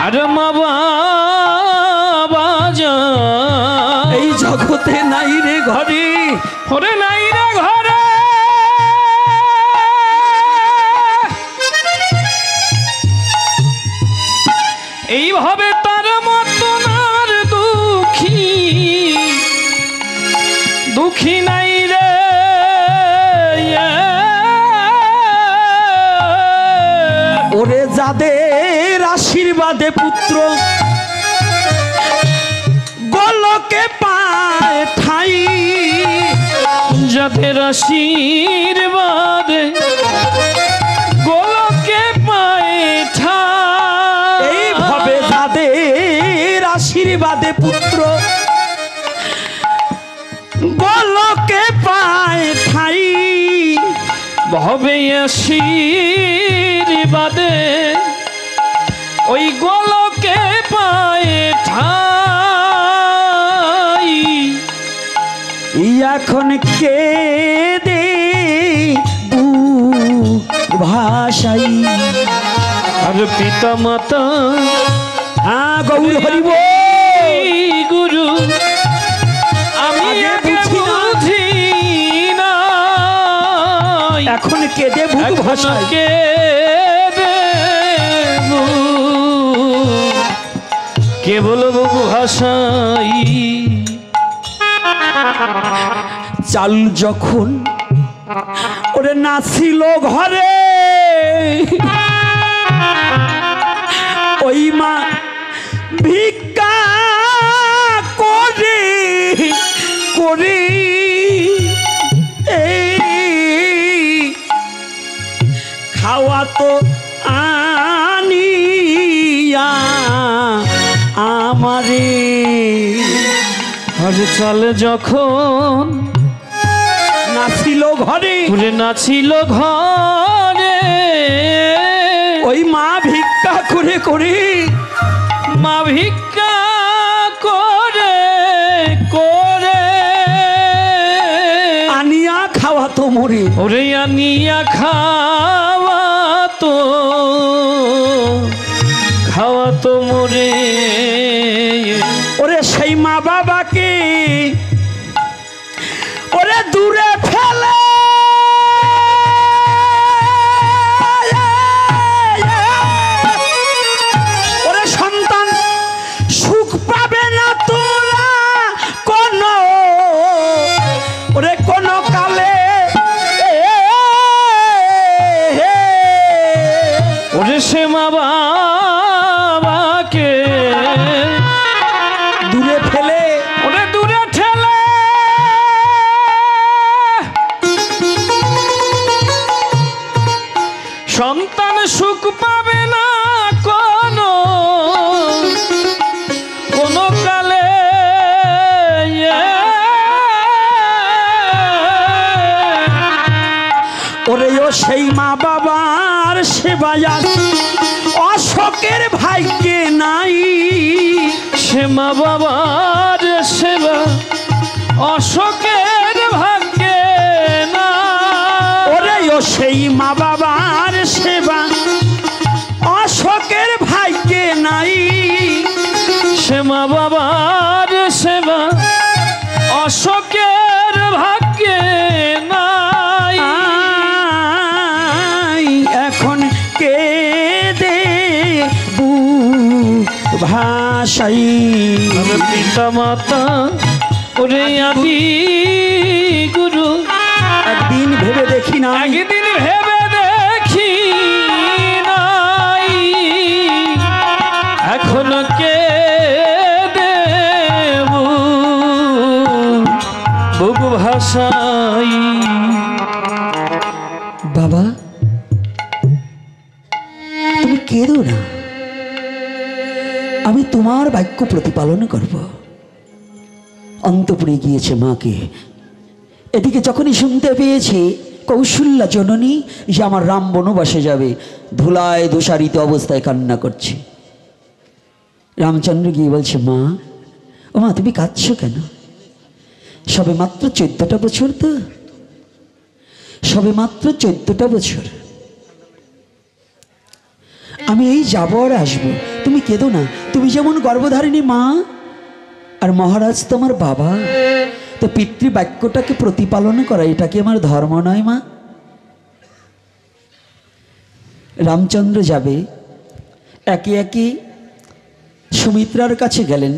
আর মা বাবা যার এই জগতে নাই রে ঘরে, ওরে নাই রে ঘরে, এইভাবে তার মতন আর দুঃখী দুঃখী নাই রে। ওরে যাদের আশীর্বাদে পুত্র গোলকে পায় ঠাই, যাদের আশীর্বাদে গোলকে পায় ঠাই, এইভাবে যাদের আশীর্বাদে পুত্র গোলকে পায় ঠাই, ভবে আশীর্বাদে ওই গোলকে পায় ঠাই। এখন কে দে ভাষাই। আর পিতা মাতা হ্যাঁ গৌর হরিব গুরু আমি আগে বুঝি না, বুঝি না, এখন কেঁদে বুক ভাষায়। কে দেবু কে বলবো ভাষাই। চাল যখন ওরে নাছিল ঘরে, ওই মা ভিক্ষা করে করে খাওয়া তো আনিয়া আমারে। আর চাল যখন নাছিল ঘরে, ঘুরে নাছিল ঘরে, ওই মা ভিক্ষা করে করে মা ভিক্ষা করে করে আনিয়া খাওয়াতো মরে। ওরে আনিয়া খাওয়া তো মোরে। ওরে সেই মা বাবাকে ওরে দূরে ফেলে ওরে সন্তান সুখ পাবে না তোরা কোনো ওরে কোনো কালে। ওরে সে মা বাবাকে দূরে ফেলে ওরে দূরে ঠেলে সন্তান সুখ পাবে না কোনো কোনো কালে। ওরে ও সেই মা বাবার সেবায় অশোকের ভাগ্যে নাই। সে মা বাবার সেবা অশোকের ভাগ্যে না। ওরে ও সেই মা বাবার সেবা অশোকের ভাগ্যে নাই। সে মা বাবার সেবা অশোকের ভাগ্যে নাই। এখন কে দে ভাষাই পিতা মাতা ওরে আদি গুরু একদিন ভেবে দেখি না একদিন ভেবে দেখি নাই। এখন কে দেব বুক ভাষাই। বাবা তুমি কেঁদো না, আমি তোমার বাক্য প্রতিপালন করব। অন্তপুরে গিয়েছে মাকে। এদিকে যখনই শুনতে পেয়েছে কৌশল্যা জননী যে আমার রাম বনবাসে যাবে, ধুলায় দোষারিত অবস্থায় কান্না করছে। রামচন্দ্র গিয়ে বলছে, মা ও মা তুমি কাঁদছো কেন? সবে মাত্র 14টা বছর, তো সবে মাত্র 14টা বছর, আমি এই যাবো আর আসবো, তুমি কেঁদো না। তুমি যেমন গর্ভধারিণী মা আর মহারাজ তোমার বাবা, তো পিতৃবাক্যটাকে প্রতিপালন করা এটা কি আমার ধর্ম নয় মা? রামচন্দ্র যাবে, একে একে সুমিত্রার কাছে গেলেন।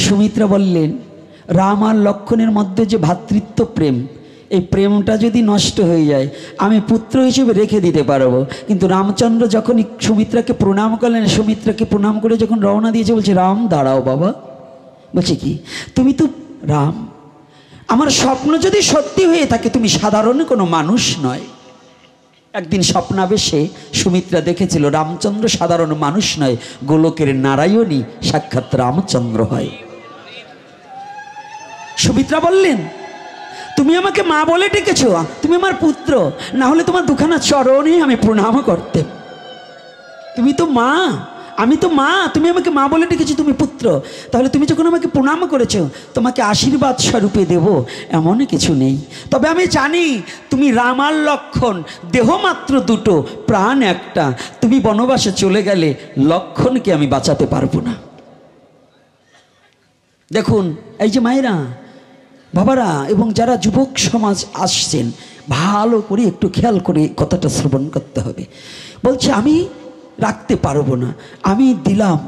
সুমিত্রা বললেন, রাম আর লক্ষ্মণের মধ্যে যে ভ্রাতৃত্ব প্রেম, এই প্রেমটা যদি নষ্ট হয়ে যায় আমি পুত্র হিসেবে রেখে দিতে পারবো। কিন্তু রামচন্দ্র যখন সুমিত্রাকে প্রণাম করলেন, সুমিত্রাকে প্রণাম করে যখন রওনা দিয়েছে, বলছে, রাম দাঁড়াও বাবা। বলছে, কি? তুমি তো রাম, আমার স্বপ্ন যদি সত্যি হয়ে থাকে তুমি সাধারণ কোনো মানুষ নয়। একদিন স্বপ্নাবেশে সুমিত্রা দেখেছিল রামচন্দ্র সাধারণ মানুষ নয়, গোলকের নারায়ণী সাক্ষাৎ রামচন্দ্র হয়। সুমিত্রা বললেন, তুমি আমাকে মা বলে ডেকেছ, তুমি আমার পুত্র, না হলে তোমার দুখানা চরণে আমি প্রণাম করতে। তুমি তো মা, আমি তো মা, তুমি আমাকে মা বলে ডেকেছো, তুমি পুত্র। তাহলে তুমি যখন আমাকে প্রণাম করেছো, তোমাকে আশীর্বাদ স্বরূপে দেব এমন কিছু নেই। তবে আমি জানি তুমি রাম আর লক্ষ্মণ, দেহ মাত্র দুটো, প্রাণ একটা। তুমি বনবাসে চলে গেলে লক্ষ্মণকে আমি বাঁচাতে পারবো না। দেখুন, এই যে মায়েরা, বাবারা এবং যারা যুবক সমাজ আসছেন, ভালো করে একটু খেয়াল করে কথাটা শ্রবণ করতে হবে। বলছে, আমি রাখতে পারবো না, আমি দিলাম,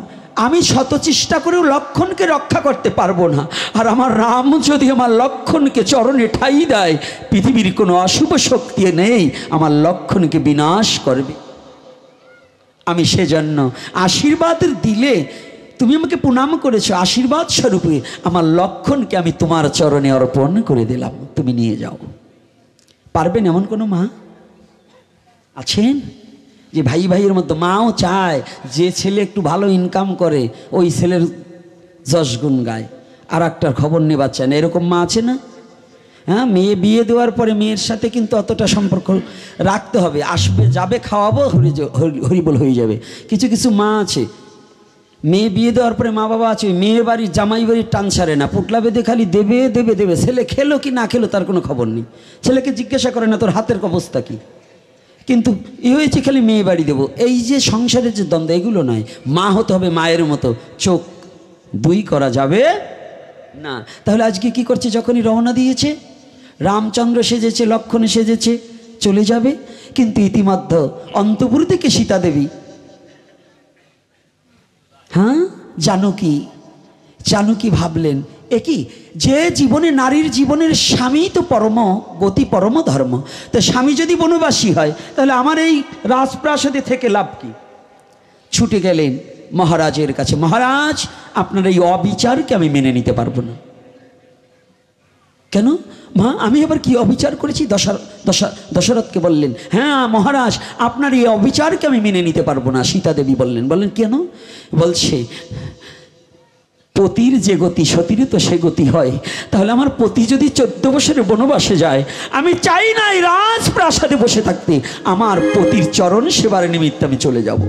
আমি শত চেষ্টা করেও লক্ষ্মণকে রক্ষা করতে পারবো না। আর আমার রাম যদি আমার লক্ষ্মণকে চরণে ঠাই দেয়, পৃথিবীর কোনো অশুভ শক্তি নেই আমার লক্ষ্মণকে বিনাশ করবে। আমি সেজন্য আশীর্বাদ দিলে, তুমি আমাকে প্রণাম করেছো, আশীর্বাদ স্বরূপে আমার লক্ষ্মণকে আমি তোমার চরণে অর্পণ করে দিলাম, তুমি নিয়ে যাও। পারবেন এমন কোনো মা আছেন যে ভাই ভাইয়ের মধ্যে মাও চায় যে ছেলে একটু ভালো ইনকাম করে ওই ছেলের যশগুণ গায়, আর একটার খবর নেবার চায় না? এরকম মা আছে না? হ্যাঁ, মেয়ে বিয়ে দেওয়ার পরে মেয়ের সাথে কিন্তু অতটা সম্পর্ক রাখতে হবে, আসবে যাবে খাওয়াবো হরিবোল হয়ে যাবে। কিছু কিছু মা আছে মেয়ে বিয়ে দেওয়ার পরে মা বাবা আছে, মেয়ে বাড়ির জামাই বাড়ির টান ছাড়ে না, পুটলা বেঁধে খালি দেবে দেবে দেবে। ছেলে খেলো কি না খেলো তার কোনো খবর নেই, ছেলেকে জিজ্ঞাসা করে না তোর হাতের অবস্থা কি। কিন্তু এ হয়েছে খালি মেয়ে বাড়ি দেবো। এই যে সংসারের যে দ্বন্দ্ব, এগুলো নয়। মা হতে হবে মায়ের মতো, চোখ দুই করা যাবে না। তাহলে আজকে কি করছে, যখনই রওনা দিয়েছে, রামচন্দ্র সেজেছে, লক্ষ্মণ সেজেছে, চলে যাবে। কিন্তু ইতিমধ্যে অন্তপুর থেকে সীতা দেবী, হ্যাঁ জানকী ভাবলেন, একই যে জীবনে, নারীর জীবনের স্বামী তো পরম গতি, পরম ধর্ম। তো স্বামী যদি বনবাসী হয় তাহলে আমার এই রাজপ্রাসাদে থেকে লাভ কি? ছুটে গেলেন মহারাজের কাছে, মহারাজ আপনার এই অবিচারকে আমি মেনে নিতে পারবো না। কেন মা, আমি আবার কি অবিচার করেছি? দশরথকে বললেন, হ্যাঁ মহারাজ আপনার এই অবিচারকে আমি মেনে নিতে পারবো না। সীতা দেবী বললেন কেন? বলছে পতির যে গতি সতীরও তো সে গতি হয়। তাহলে আমার পতি যদি 14 বছরের বনবাসে যায়, আমি চাই না এই রাজপ্রাসাদে বসে থাকতে, আমার পতির চরণ সেবার নিমিত্তে আমি চলে যাব।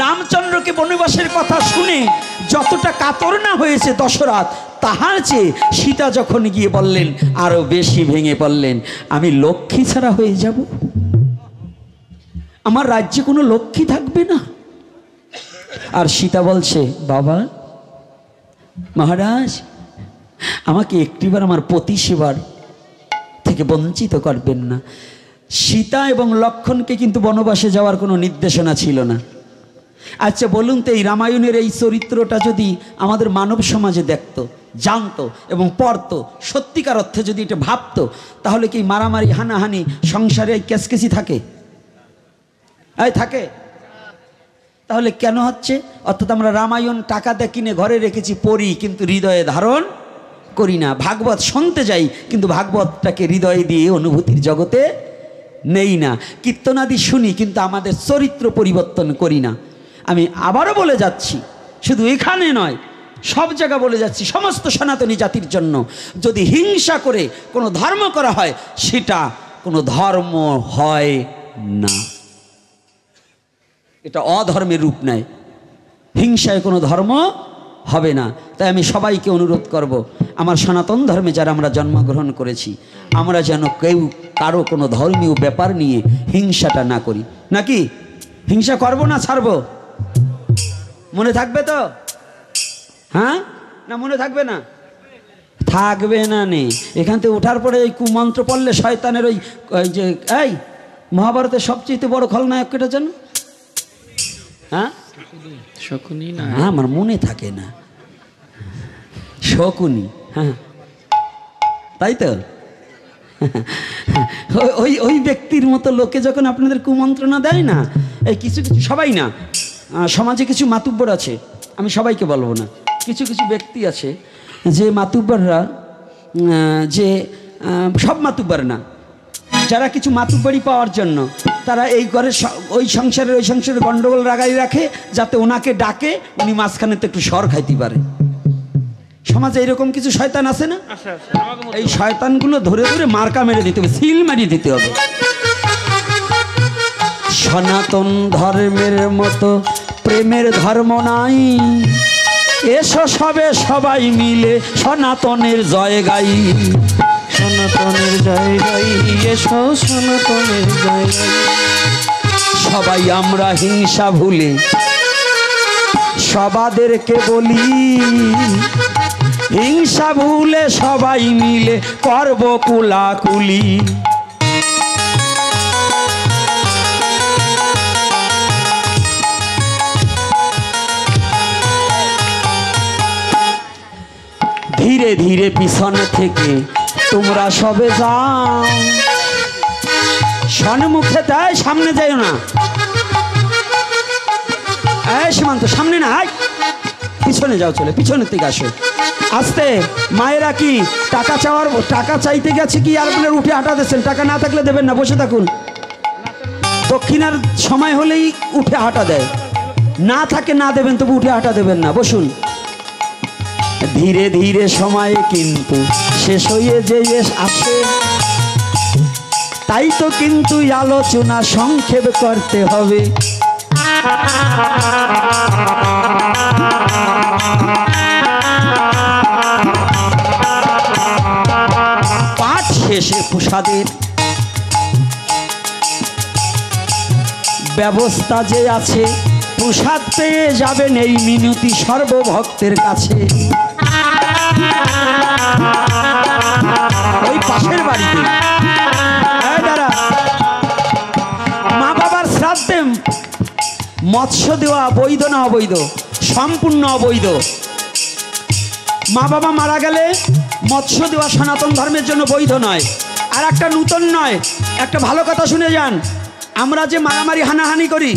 রামচন্দ্রকে বনবাসের কথা শুনে যতটা কাতর না হয়েছে দশরথ, তাহার চেয়ে সীতা যখন গিয়ে বললেন আরো বেশি ভেঙে পড়লেন, আমি লক্ষ্মী ছাড়া হয়ে যাব, আমার রাজ্যে কোনো লক্ষ্মী থাকবে না। আর সীতা বলছে, বাবা মহারাজ আমাকে একটিবার আমার পতি সেবার থেকে বঞ্চিত করবেন না। সীতা এবং লক্ষ্মণকে কিন্তু বনবাসে যাওয়ার কোনো নির্দেশনা ছিল না। আচ্ছা বলুন তো, এই রামায়ণের এই চরিত্রটা যদি আমাদের মানব সমাজে দেখতো, জানতো এবং পড়তো, সত্যিকার অর্থে যদি এটা ভাবতো, তাহলে কি মারামারি হানাহানি সংসারে এই কেসকেসি থাকে? থাকে? তাহলে কেন হচ্ছে? অর্থাৎ আমরা রামায়ণ টাকাতে কিনে ঘরে রেখেছি, পড়ি, কিন্তু হৃদয়ে ধারণ করি না। ভাগবত শুনতে যাই, কিন্তু ভাগবতটাকে হৃদয়ে দিয়ে অনুভূতির জগতে নেই না। কীর্তনাদি শুনি, কিন্তু আমাদের চরিত্র পরিবর্তন করি না। আমি আবারও বলে যাচ্ছি, শুধু এখানে নয়, সব জায়গা বলে যাচ্ছি, সমস্ত সনাতনী জাতির জন্য, যদি হিংসা করে কোনো ধর্ম করা হয়, সেটা কোনো ধর্ম হয় না, এটা অধর্মের রূপ নেয়। হিংসায় কোনো ধর্ম হবে না। তাই আমি সবাইকে অনুরোধ করব, আমার সনাতন ধর্মে যারা আমরা জন্মগ্রহণ করেছি, আমরা যেন কেউ কারো কোনো ধর্মীয় ব্যাপার নিয়ে হিংসাটা না করি। নাকি হিংসা করব না ছাড়বো? মনে থাকবে তো? হ্যাঁ না মনে থাকবে না? থাকবে না নে। এখান থেকে ওঠার পরে এই কুমন্ত্র পড়লে শয়তানের ওই যে এই মহাভারতের সবচেয়ে বড় খলনায়ক কেটা জানো? হ্যাঁ শকুনি না, আমার মনে থাকে না, শকুনি। হ্যাঁ তাই তো। ওই ব্যক্তির মতো লোকে যখন আপনাদের কুমন্ত্রণা দেয় না, এই কিছু সবাই না, সমাজে কিছু মাতুব্বর আছে, আমি সবাইকে বলবো না, কিছু ব্যক্তি আছে যে মাতুব্বররা, যে সব মাতুব্বর না, যারা কিছু মাতুব্বরি পাওয়ার জন্য তারা এই ঘরে ওই সংসারের গন্ডগোল রাগাই রাখে, যাতে ওনাকে ডাকে উনি মাঝখানে তো একটু সর খাইতে পারে। সমাজে এরকম কিছু শয়তান আছে না? এই শয়তানগুলো ধরে ধরে মার্কা মেরে দিতে হবে, সিল মারিয়ে দিতে হবে। সনাতন ধর্মের মতো প্রেমের ধর্ম নাই, এসো সবাই মিলে সনাতনের জয় গাই, সনাতনের জয় গাই, এসো সনাতনের জয় গাই। সবাই আমরা হিংসা ভুলে সবাদেরকে বলি, হিংসা ভুলে সবাই মিলে করব কুলাকুলি। ধীরে ধীরে পিছন থেকে তোমরা সবে যাও, সন্মুখে তাই সামনে যাইও না। সীমান্ত সামনে না, পিছনে যাও, চলে পিছনের থেকে আসো আস্তে। মায়েরা কি টাকা চাইতে গেছে কি আর আপনার উঠে হাঁটা দিচ্ছেন? টাকা না থাকলে দেবেন না, বসে থাকুন। দক্ষিণার সময় হলেই উঠে হাঁটা দেয়, না থাকে না দেবেন, তবু উঠে হাঁটা দেবেন না, বসুন। ধীরে ধীরে সময় কিন্তু শেষ হয়ে যে আসে, তাই তো কিন্তু আলোচনা সংক্ষেপ করতে হবে। পাঠ শেষে প্রসাদের ব্যবস্থা যে আছে, প্রসাদ পেয়ে যাবেন এই মিনতি সর্বভক্তের কাছে। ওই পাশের বাড়িতে দাঁড়া, মা বাবার শ্রাদ্ধে মৎস্য দেওয়া বৈধ না অবৈধ? সম্পূর্ণ অবৈধ। মা বাবা মারা গেলে মৎস্য দেওয়া সনাতন ধর্মের জন্য বৈধ নয়। আর একটা নূতন নয়, একটা ভালো কথা শুনে যান। আমরা যে মারামারি হানাহানি করি,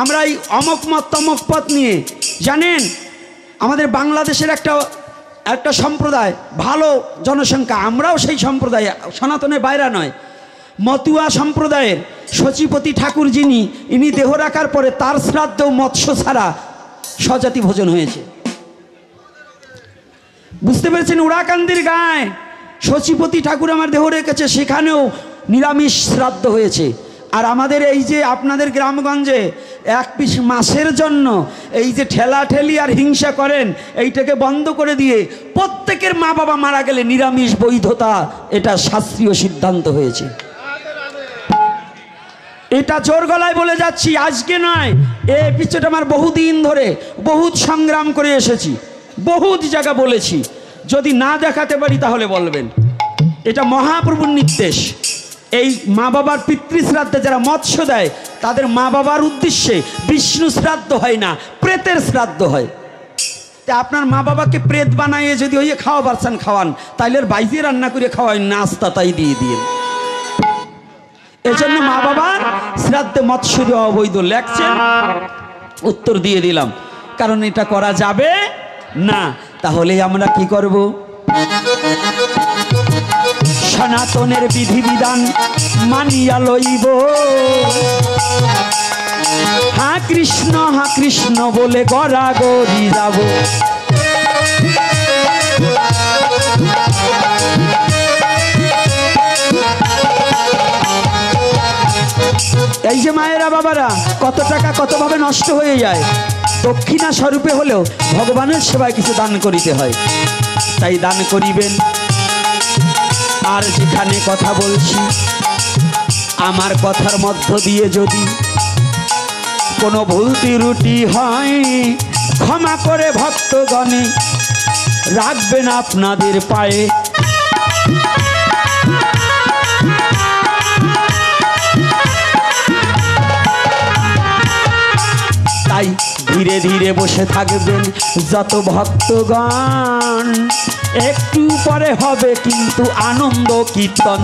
আমরা এই অমক মত তমক পথ নিয়ে, জানেন আমাদের বাংলাদেশের একটা সম্প্রদায়, ভালো জনসংখ্যা, আমরাও সেই সম্প্রদায়, সনাতনের বাইরা নয়। মতুয়া সম্প্রদায়ের সচিপতি ঠাকুর যিনি, ইনি দেহ রাখার পরে তার শ্রাদ্ধেও মৎস্য ছাড়া স্বজাতি ভোজন হয়েছে। বুঝতে পেরেছেন? উড়াকান্দির গায়ে সচিপতি ঠাকুর আমার দেহ রেখেছে, সেখানেও নিরামিষ শ্রাদ্ধ হয়েছে। আর আমাদের এই যে আপনাদের গ্রামগঞ্জে এক পিস মাছের জন্য এই যে ঠেলাঠেলি আর হিংসা করেন, এইটাকে বন্ধ করে দিয়ে প্রত্যেকের মা বাবা মারা গেলে নিরামিষ বৈধতা, এটা শাস্ত্রীয় সিদ্ধান্ত হয়েছে। এটা জোর গলায় বলে যাচ্ছি, আজকে নয়, এই পিছটা আমার বহুদিন ধরে বহুত সংগ্রাম করে এসেছি, বহুত জায়গা বলেছি। যদি না দেখাতে পারি তাহলে বলবেন। এটা মহাপ্রভুর নির্দেশ। এই মা বাবার পিতৃশ্রাদ্ধে যারা মৎস্য দেয়, তাদের মা বাবার উদ্দেশ্যে বিষ্ণু শ্রাদ্ধ হয় না, প্রেতের শ্রাদ্ধ হয়। তা আপনার মা বাবাকে প্রেত বানাইয়ে যদি ওই খাওয়া পারছেন খাওয়ান, তাইলে বাইরে রান্না করে খাওয়াই, নাস্তা তাই দিয়ে দিন। এজন্য মা বাবার শ্রাদ্ধে মৎস্য দেওয়া অবৈধ লেখছেন, উত্তর দিয়ে দিলাম, কারণ এটা করা যাবে না। তাহলে আমরা কি করব? সনাতনের বিধিবিধান মানিয়া লইব, হা কৃষ্ণ বলে গড়াগড়ি যাব। এই যে মায়েরা বাবারা, কত টাকা কতভাবে নষ্ট হয়ে যায়। দক্ষিণা স্বরূপে হলেও ভগবানের সেবায় কিছু দান করিতে হয়, তাই দান করিবেন। আর যেখানে কথা বলছি, আমার কথার মধ্য দিয়ে যদি কোনো ভুল ত্রুটি হয়, ক্ষমা করে ভক্তগণে রাখবেন আপনাদের পায়ে। তাই ধীরে ধীরে বসে থাকবেন যত ভক্তগণ, একটু পরে হবে কিন্তু আনন্দ কীর্তন।